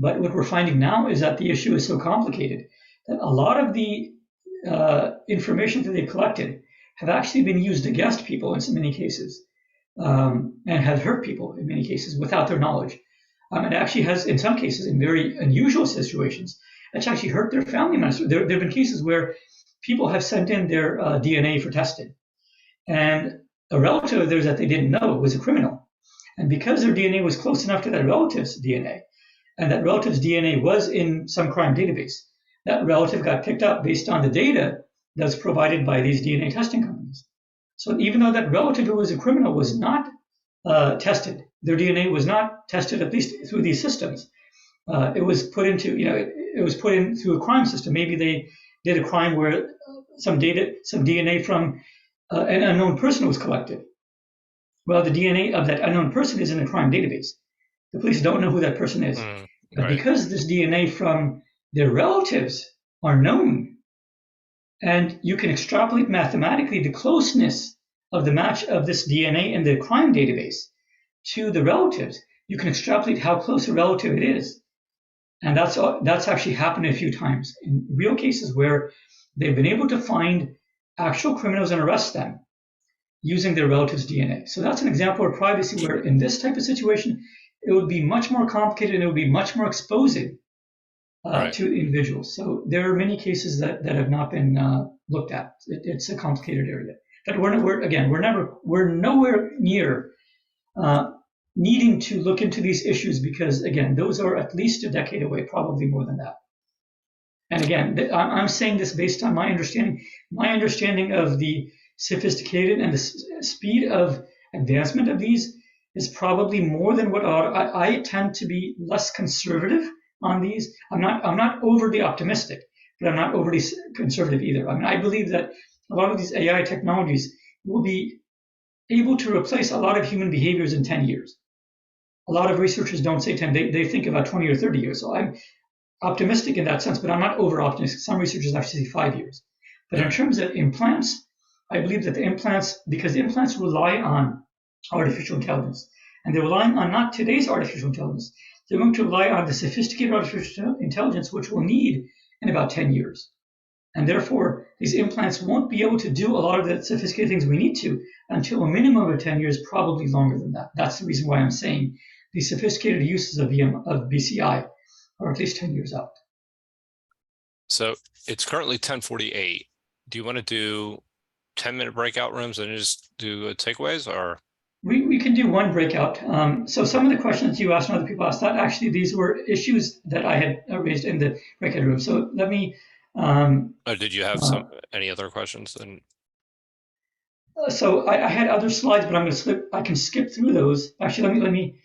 But what we're finding now is that the issue is so complicated that a lot of the information that they collected have actually been used against people in so many cases, and have hurt people in many cases without their knowledge. It actually has, in some cases, in very unusual situations, it's actually hurt their family members. There have been cases where people have sent in their DNA for testing, and a relative of theirs that they didn't know was a criminal. And because their DNA was close enough to that relative's DNA, and that relative's DNA was in some crime database, that relative got picked up based on the data that's provided by these DNA testing companies. So even though that relative who was a criminal was not tested, their DNA was not tested, at least through these systems. It was put into, it was put in through a crime system. Maybe they did a crime where some DNA from an unknown person was collected. Well, the DNA of that unknown person is in a crime database. The police don't know who that person is. But right. because this DNA from their relatives are known, and you can extrapolate mathematically the closeness of the match of this DNA in the crime database to the relatives, you can extrapolate how close a relative it is. And that's actually happened a few times in real cases where they've been able to find actual criminals and arrest them using their relatives' DNA. So that's an example of privacy where in this type of situation, it would be much more complicated and it would be much more exposing Right. to individuals. So there are many cases that have not been looked at. It's a complicated area. But we're nowhere near needing to look into these issues because, again, those are at least a decade away, probably more than that. And again, I'm saying this based on my understanding. My understanding of the sophisticated and the speed of advancement of these is probably more than what I tend to be less conservative on these. I'm not overly optimistic, but I'm not overly conservative either. I mean, I believe that a lot of these AI technologies will be able to replace a lot of human behaviors in 10 years. A lot of researchers don't say 10, they think about 20 or 30 years. So I'm optimistic in that sense, but I'm not over optimistic. Some researchers actually say 5 years. But in terms of implants, I believe that because the implants rely on artificial intelligence, and they're relying on not today's artificial intelligence, they're going to rely on the sophisticated artificial intelligence, which we'll need in about 10 years. And therefore, these implants won't be able to do a lot of the sophisticated things we need to until a minimum of 10 years, probably longer than that. That's the reason why I'm saying the sophisticated uses of BCI are at least 10 years out. So it's currently 10:48. Do you want to do 10-minute breakout rooms and just do takeaways, or? We can do one breakout. So some of the questions you asked and other people asked, that actually these were issues that I had raised in the breakout room. So let me. Did you have any other questions? And so I had other slides, but I can skip through those. Actually, let me.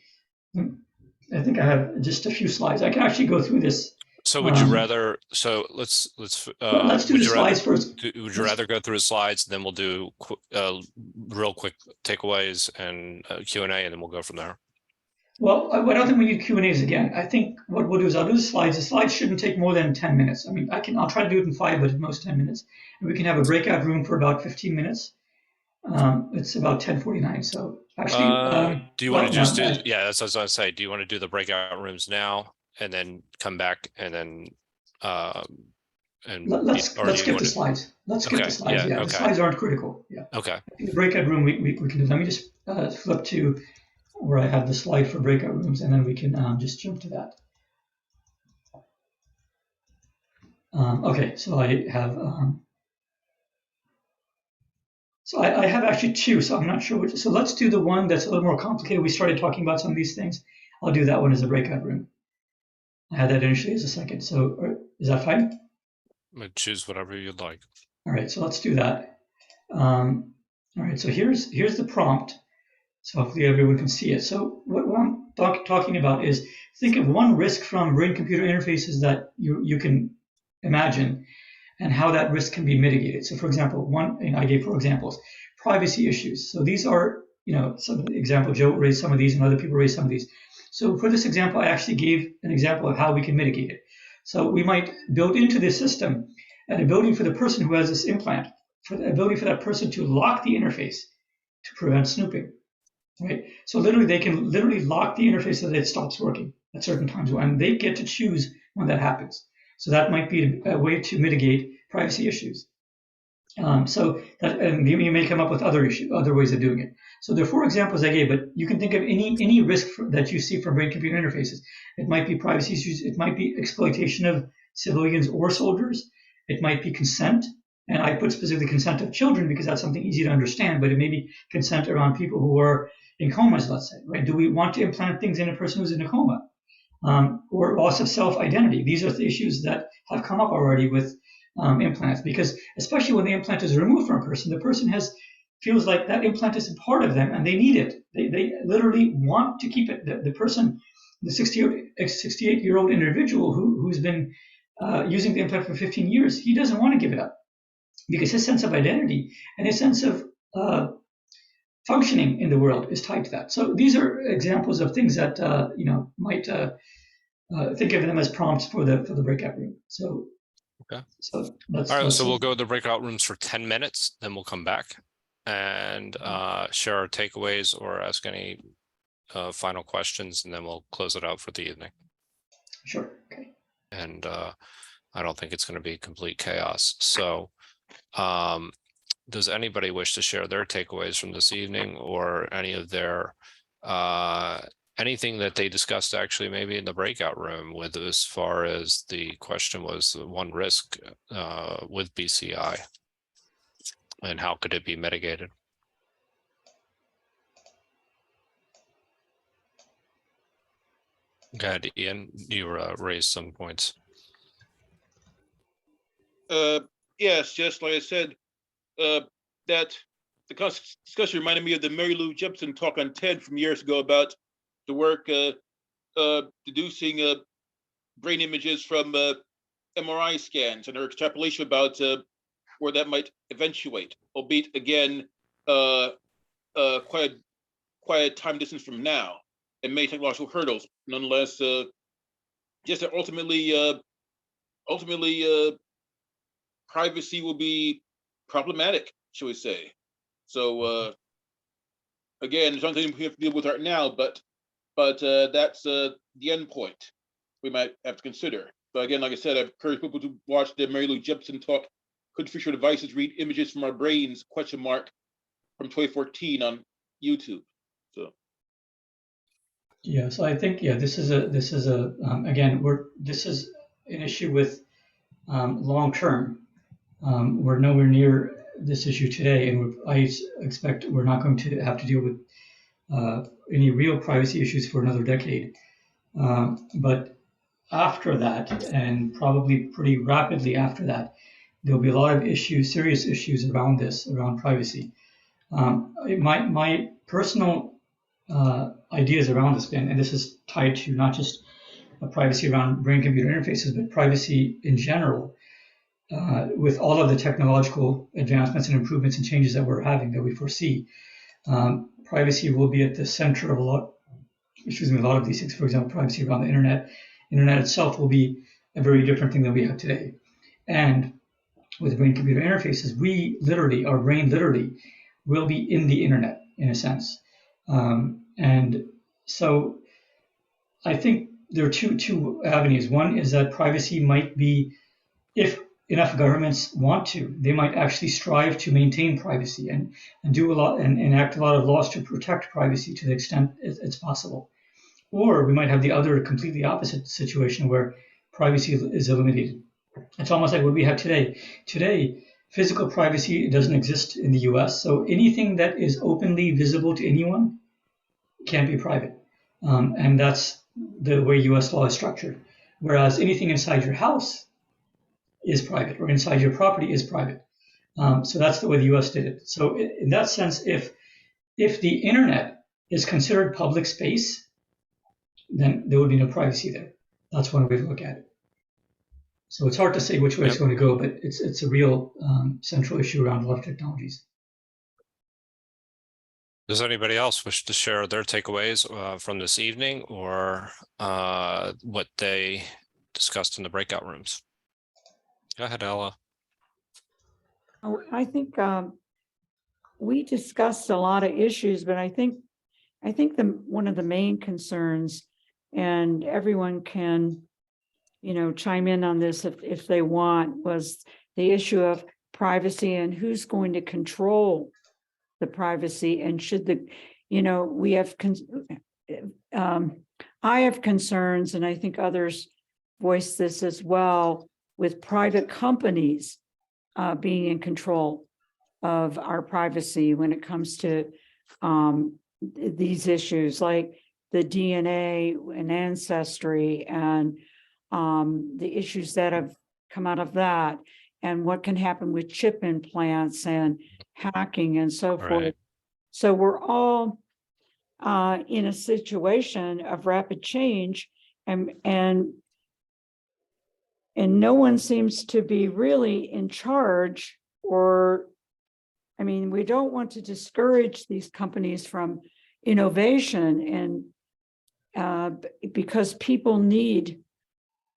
I think I have just a few slides. I can actually go through this. so would you rather? So let's do the slides first. Would you rather go through the slides, then we'll do real quick takeaways and Q&A, and then we'll go from there? Well, I don't think we need Q&As again. I think what we'll do is I'll do the slides. The slides shouldn't take more than 10 minutes. I mean, I'll try to do it in 5, but at most 10 minutes. And we can have a breakout room for about 15 minutes. It's about 10:49. So actually, do you want to just do? Yeah, that's what I was going to say. Do you want to do the breakout rooms now and then come back and then? Let's skip the slides. Let's skip the slides. Yeah, the slides aren't critical. Yeah. Okay. The breakout room we can do. Let me just flip to where I have the slide for breakout rooms, and then we can just jump to that. Okay, so I have. So I have actually 2, so I'm not sure which. So let's do the one that's a little more complicated. We started talking about some of these things. I'll do that one as a breakout room. I had that initially as a second. So is that fine? Choose whatever you'd like. All right, so let's do that. All right, so here's the prompt. So hopefully everyone can see it. So what I'm talking about is, think of one risk from brain-computer interfaces that you can imagine, and how that risk can be mitigated. So for example, I gave 4 examples. Privacy issues. So these are, some of the example, Joe raised some of these and other people raised some of these. So for this example, I actually gave an example of how we can mitigate it. So we might build into this system an ability for the person who has this implant, for the ability for that person to lock the interface to prevent snooping, right? So literally they can lock the interface so that it stops working at certain times, and they get to choose when that happens. So that might be a way to mitigate privacy issues. So that, and you may come up with other ways of doing it. So there are 4 examples I gave, but you can think of any risk that you see from brain-computer interfaces. It might be privacy issues. It might be exploitation of civilians or soldiers. It might be consent. And I put specifically consent of children because that's something easy to understand, but it may be consent around people who are in comas, let's say, right? Do we want to implant things in a person who's in a coma? Or loss of self-identity. These are the issues that have come up already with implants, because especially when the implant is removed from a person, the person feels like that implant is a part of them and they need it. They literally want to keep it. The person, the 68-year-old individual who's been using the implant for 15 years, he doesn't want to give it up because his sense of identity and his sense of functioning in the world is tied to that. So these are examples of things that might think of them as prompts for the breakout room. So Okay. So that's All right, so we'll go to the breakout rooms for 10 minutes, then we'll come back and share our takeaways or ask any final questions, and then we'll close it out for the evening. Sure. Okay. And I don't think it's going to be complete chaos. So does anybody wish to share their takeaways from this evening, or any of their anything that they discussed actually maybe in the breakout room, with as far as the question was one risk with BCI and how could it be mitigated? Go ahead, Ian, you raised some points. Yes, just like I said, that the discussion reminded me of the Mary Lou Jepson talk on TED from years ago about the work deducing brain images from MRI scans and her extrapolation about where that might eventuate, albeit again quite a time distance from now, and many technological hurdles. Nonetheless, just that ultimately privacy will be problematic, shall we say. So again, it's something we have to deal with right now, but that's the end point we might have to consider. But again, like I said, I encourage people to watch the Mary Lou Jepson talk, Could Future Devices Read Images from Our Brains, ? From 2014 on YouTube. So yeah, so I think this is an issue with long term. We're nowhere near this issue today, and I expect we're not going to have to deal with any real privacy issues for another decade. But after that, and probably pretty rapidly after that, there'll be a lot of serious issues around privacy. My personal ideas around this, and this is tied to not just privacy around brain-computer interfaces, but privacy in general. With all of the technological advancements and improvements and changes that we're having, that we foresee, privacy will be at the center of a lot of these things. For example, privacy around the internet. Internet itself will be a very different thing than we have today. And with brain-computer interfaces, our brain literally will be in the internet in a sense. And so I think there are two avenues. One is that privacy might be, if enough governments want to, they might actually strive to maintain privacy and do a lot and enact a lot of laws to protect privacy to the extent it's possible. Or we might have the other completely opposite situation where privacy is eliminated. It's almost like what we have today. Today, physical privacy doesn't exist in the US, so anything that is openly visible to anyone can't be private. And that's the way US law is structured. Whereas anything inside your house is private, or inside your property is private. So that's the way the US did it. So in that sense, if the internet is considered public space, then there would be no privacy there. That's one way to look at it. So it's hard to say which way it's going to go, but it's a real central issue around a lot of technologies. Does anybody else wish to share their takeaways from this evening, or what they discussed in the breakout rooms? Go ahead, Ella. Oh, I think we discussed a lot of issues, but I think one of the main concerns, and everyone can, chime in on this if they want, was the issue of privacy and who's going to control the privacy, and should the, we have, I have concerns, and I think others voice this as well, with private companies being in control of our privacy when it comes to these issues like the DNA and ancestry and the issues that have come out of that, and what can happen with chip implants and hacking and so forth. Right. So we're all in a situation of rapid change, and no one seems to be really in charge, or, I mean, we don't want to discourage these companies from innovation, and because people need,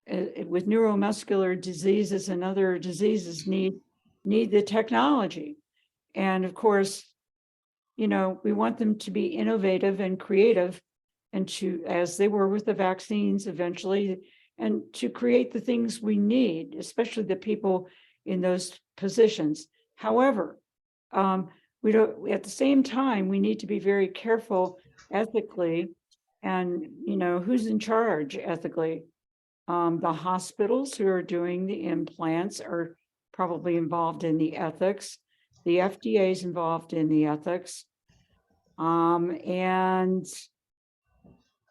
with neuromuscular diseases and other diseases, need the technology. And of course, we want them to be innovative and creative, and to, as they were with the vaccines eventually, and to create the things we need, especially the people in those positions. However, we don't, at the same time, we need to be very careful ethically, and who's in charge ethically. The hospitals who are doing the implants are probably involved in the ethics. The FDA is involved in the ethics. And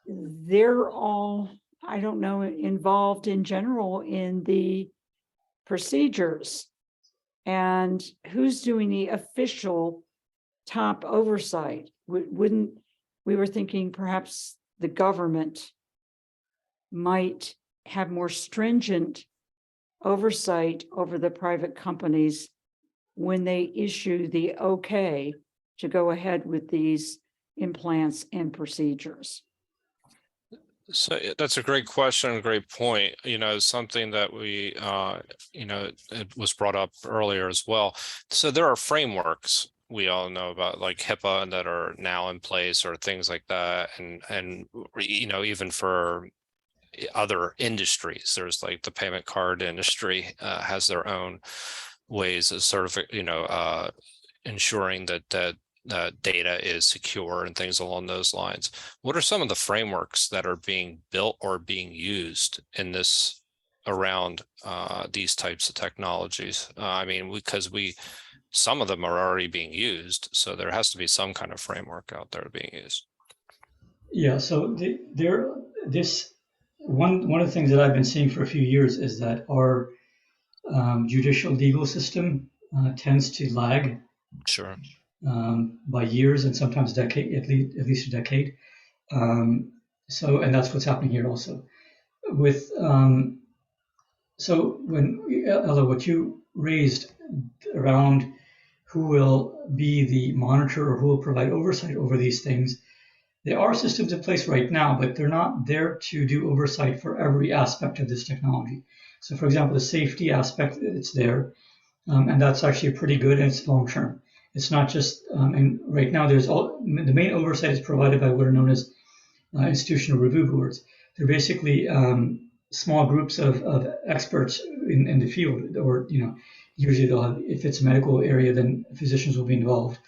they're all, I don't know, involved in general in the procedures. And who's doing the official top oversight? We were thinking perhaps the government might have more stringent oversight over the private companies when they issue the okay to go ahead with these implants and procedures. So that's a great question, a great point. Something that we, it was brought up earlier as well. So there are frameworks we all know about, like HIPAA, that are now in place, or things like that, and even for other industries, there's like the payment card industry has their own ways of sort of ensuring that data is secure and things along those lines. What are some of the frameworks that are being built or being used in this around these types of technologies? I mean, because some of them are already being used, so there has to be some kind of framework out there being used. Yeah, so one of the things that I've been seeing for a few years is that our judicial legal system tends to lag. Sure. By years, and sometimes decade, at least a decade. And that's what's happening here also. With so when Ella, what you raised around who will be the monitor or who will provide oversight over these things, there are systems in place right now, but they're not there to do oversight for every aspect of this technology. So, for example, the safety aspect, it's there, and that's actually pretty good, and it's long term. It's not just, and right now the main oversight is provided by what are known as institutional review boards. They're basically small groups of experts in the field, or usually they'll have, if it's a medical area, then physicians will be involved,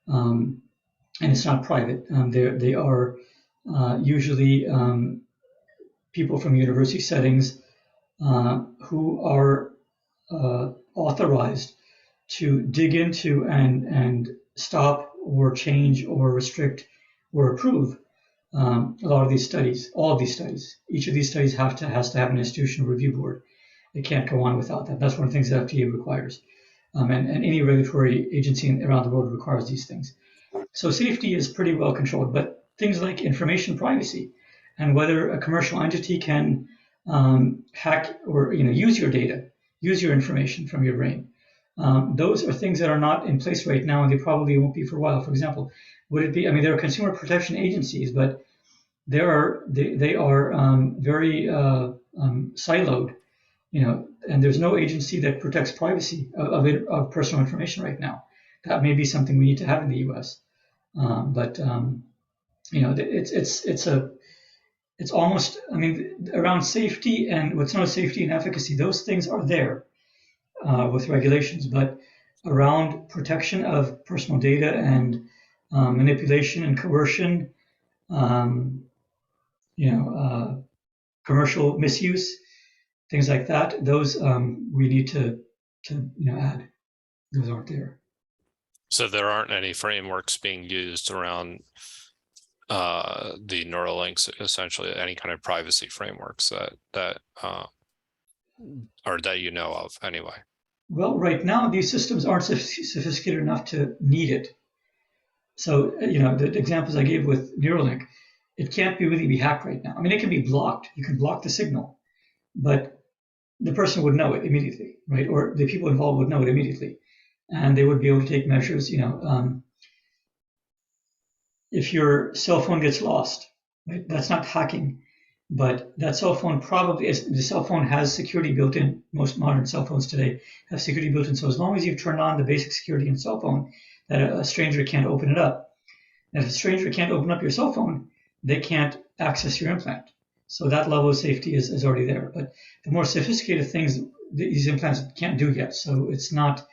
and it's not private. They are usually people from university settings who are authorized to dig into and stop or change or restrict or approve a lot of these studies, all of these studies. Each of these studies has to have an institutional review board. It can't go on without that. That's one of the things that FDA requires. And any regulatory agency around the world requires these things. So safety is pretty well controlled, but things like information privacy and whether a commercial entity can hack or use your data, use your information from your brain. Those are things that are not in place right now, and they probably won't be for a while. For example, would it be? I mean, there are consumer protection agencies, but they are very siloed, and there's no agency that protects privacy of personal information right now. That may be something we need to have in the U.S. It's almost. I mean, around safety and what's known as safety and efficacy, those things are there. with regulations, but around protection of personal data and manipulation and coercion, commercial misuse, things like that. Those we need to add. Those aren't there. So there aren't any frameworks being used around the Neuralinks, essentially any kind of privacy frameworks that or that you know of anyway. Well, right now these systems aren't sophisticated enough to need it. So the examples I gave with Neuralink, it can't really be hacked right now. I mean, it can be blocked. You can block the signal, but the person would know it immediately, right? Or the people involved would know it immediately, and they would be able to take measures. If your cell phone gets lost, right? That's not hacking, but that cell phone the cell phone has security built in. Most modern cell phones today have security built in. So as long as you've turned on the basic security in cell phone, that a stranger can't open it up. And if a stranger can't open up your cell phone, they can't access your implant. So that level of safety is already there. But the more sophisticated things, these implants can't do yet. So it's not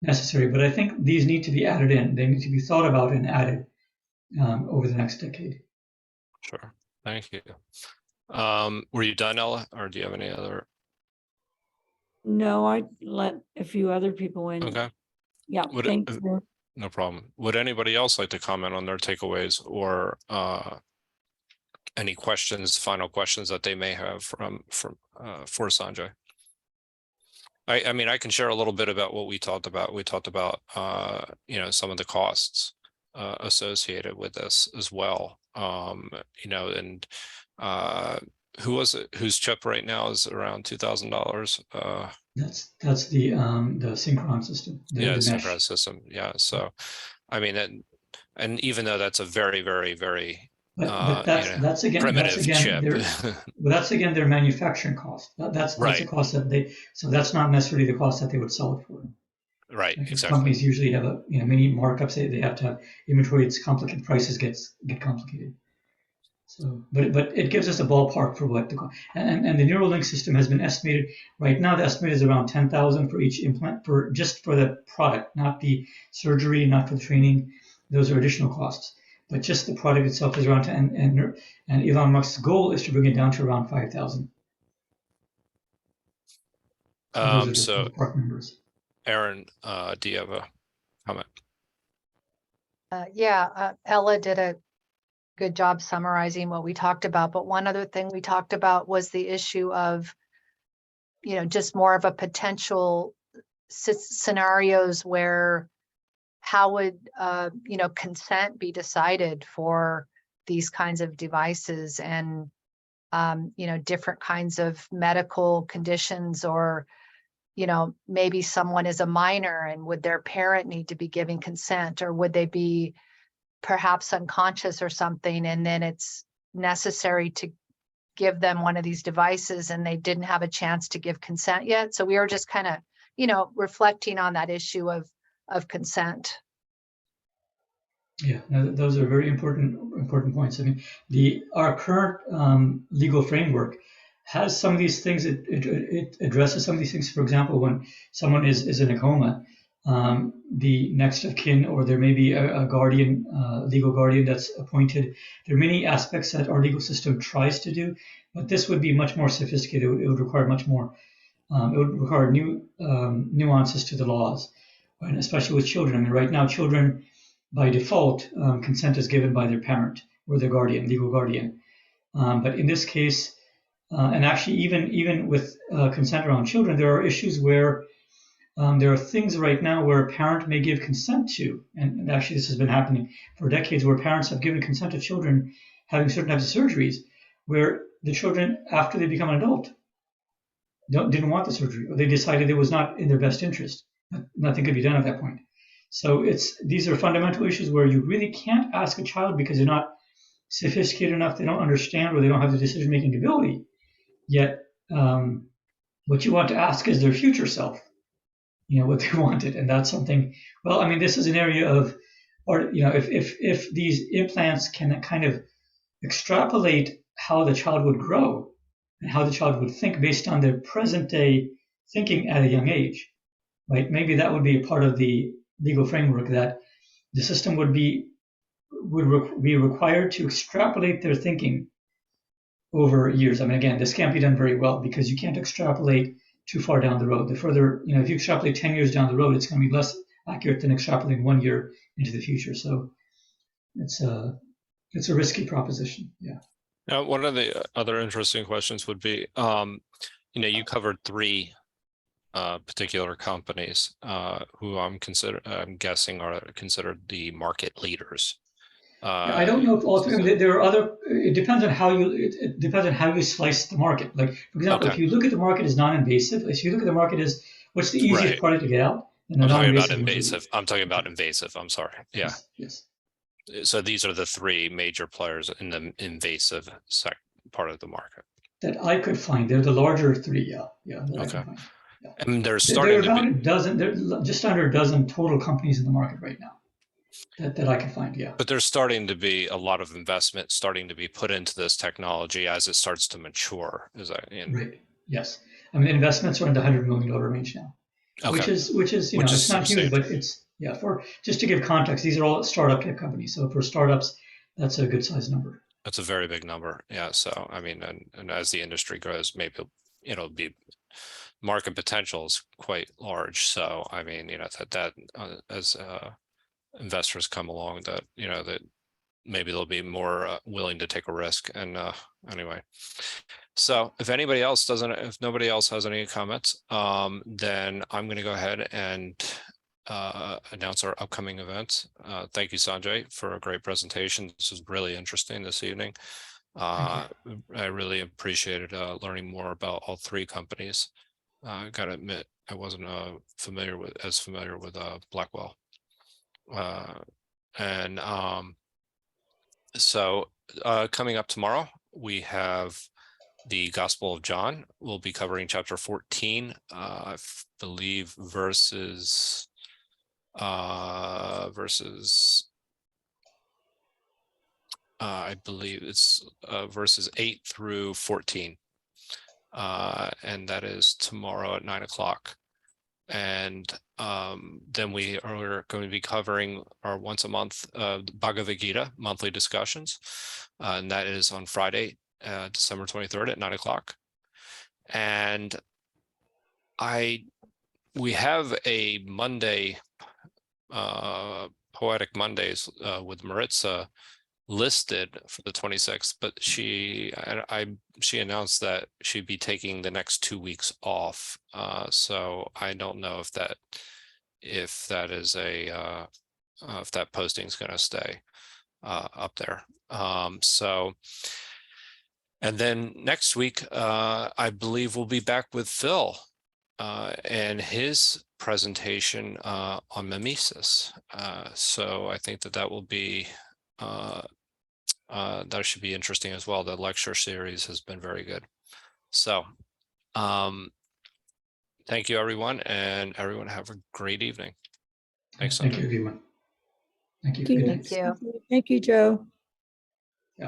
necessary. But I think these need to be added in. They need to be thought about and added over the next decade. Sure. Thank you. Were you done, Ella, or do you have any other? No, I let a few other people in. Okay. Yeah, thanks. No problem. Would anybody else like to comment on their takeaways or any questions, final questions that they may have for Sanjay? I mean, I can share a little bit about what we talked about. We talked about some of the costs associated with this as well. And who was it whose chip right now is around $2,000? That's the synchron system. The synchron system. Yeah. So, I mean, and even though that's a very, very, very but that's again primitive chip. But that's again their manufacturing cost. That's right. The cost that so that's not necessarily the cost that they would sell it for. Right. Like exactly. Companies usually have many markups. They have to have inventory. It's complicated. Prices get complicated. So, but it gives us a ballpark for what the cost. And the Neuralink system has been estimated. Right now, the estimate is around $10,000 for each implant just for the product, not the surgery, not for the training. Those are additional costs. But just the product itself is around 10, and Elon Musk's goal is to bring it down to around 5,000. So ballpark numbers. Aaron, do you have a comment? Ella did a good job summarizing what we talked about. But one other thing we talked about was the issue of, just more of a potential scenarios where how would, consent be decided for these kinds of devices and, different kinds of medical conditions, or, maybe someone is a minor and would their parent need to be giving consent, or would they be perhaps unconscious or something, and then it's necessary to give them one of these devices and they didn't have a chance to give consent yet. So we were just kind of, reflecting on that issue of consent. Yeah, those are very important points. I mean, our current legal framework has some of these things. It addresses some of these things. For example, when someone is in a coma, the next of kin, or there may be a guardian, legal guardian that's appointed. There are many aspects that our legal system tries to do, but this would be much more sophisticated. It would require much more. It would require new nuances to the laws, and especially with children. I mean, right now, children by default, consent is given by their parent or their guardian, legal guardian. But in this case, and actually even with consent around children, there are issues where there are things right now where a parent may give consent to, and actually this has been happening for decades, where parents have given consent to children having certain types of surgeries, where the children, after they become an adult, didn't want the surgery, or they decided it was not in their best interest. Nothing could be done at that point. So these are fundamental issues where you really can't ask a child because they're not sophisticated enough, they don't understand, or they don't have the decision-making ability. Yet, what you want to ask is their future self, what they wanted, and that's something. Well, I mean, this is an area of, or if these implants can kind of extrapolate how the child would grow and how the child would think based on their present day thinking at a young age, right? Maybe that would be a part of the legal framework, that the system would be required to extrapolate their thinking over years. I mean, again, this can't be done very well because you can't extrapolate too far down the road. The further, if you extrapolate 10 years down the road, it's going to be less accurate than extrapolating 1 year into the future. So it's a risky proposition. Yeah. Now, one of the other interesting questions would be, you covered 3 particular companies who I'm guessing are considered the market leaders. I don't know if ultimately there are other. It depends on how you slice the market. Like, for example, if you look at the market as non-invasive, if you look at the market as what's the easiest product to get out, and I'm talking about invasive. I'm talking about invasive. I'm sorry. Yeah. Yes. So these are the 3 major players in the invasive part of the market that I could find. They're the larger 3. Yeah. That I can find. Yeah. And they're starting to be just under a dozen total companies in the market right now that I can find. Yeah. But there's starting to be a lot of investment starting to be put into this technology as it starts to mature. Right? Yes. I mean, investments are in the $100 million range now, which is it's not huge, but it's for just to give context, these are all startup type companies. So for startups, that's a good size number. That's a very big number. Yeah. So I mean, and as the industry grows, maybe it'll be market potential is quite large. So I mean, that as investors come along, that that maybe they'll be more willing to take a risk. And anyway, so if nobody else has any comments, then I'm going to go ahead and announce our upcoming events. Thank you, Sanjay, for a great presentation. This was really interesting this evening. I really appreciated learning more about all 3 companies. I gotta admit, I wasn't familiar with Blackwell. So coming up tomorrow, we have the Gospel of John. We'll be covering chapter 14, I believe, verses I believe it's verses 8 through 14. And that is tomorrow at 9 o'clock. And then we are going to be covering our once a month Bhagavad Gita monthly discussions. And that is on Friday, December 23rd at 9 o'clock. And we have a Monday, Poetic Mondays with Maritza listed for the 26th, but she announced that she'd be taking the next 2 weeks off. So I don't know if that is if that posting is going to stay up there. So, and then next week, I believe we'll be back with Phil and his presentation on mimesis. So I think that will be that should be interesting as well. The lecture series has been very good. So thank you, everyone, and everyone have a great evening. Thanks. Thank you, everyone. Thank you. Thank you. Thank you, Joe.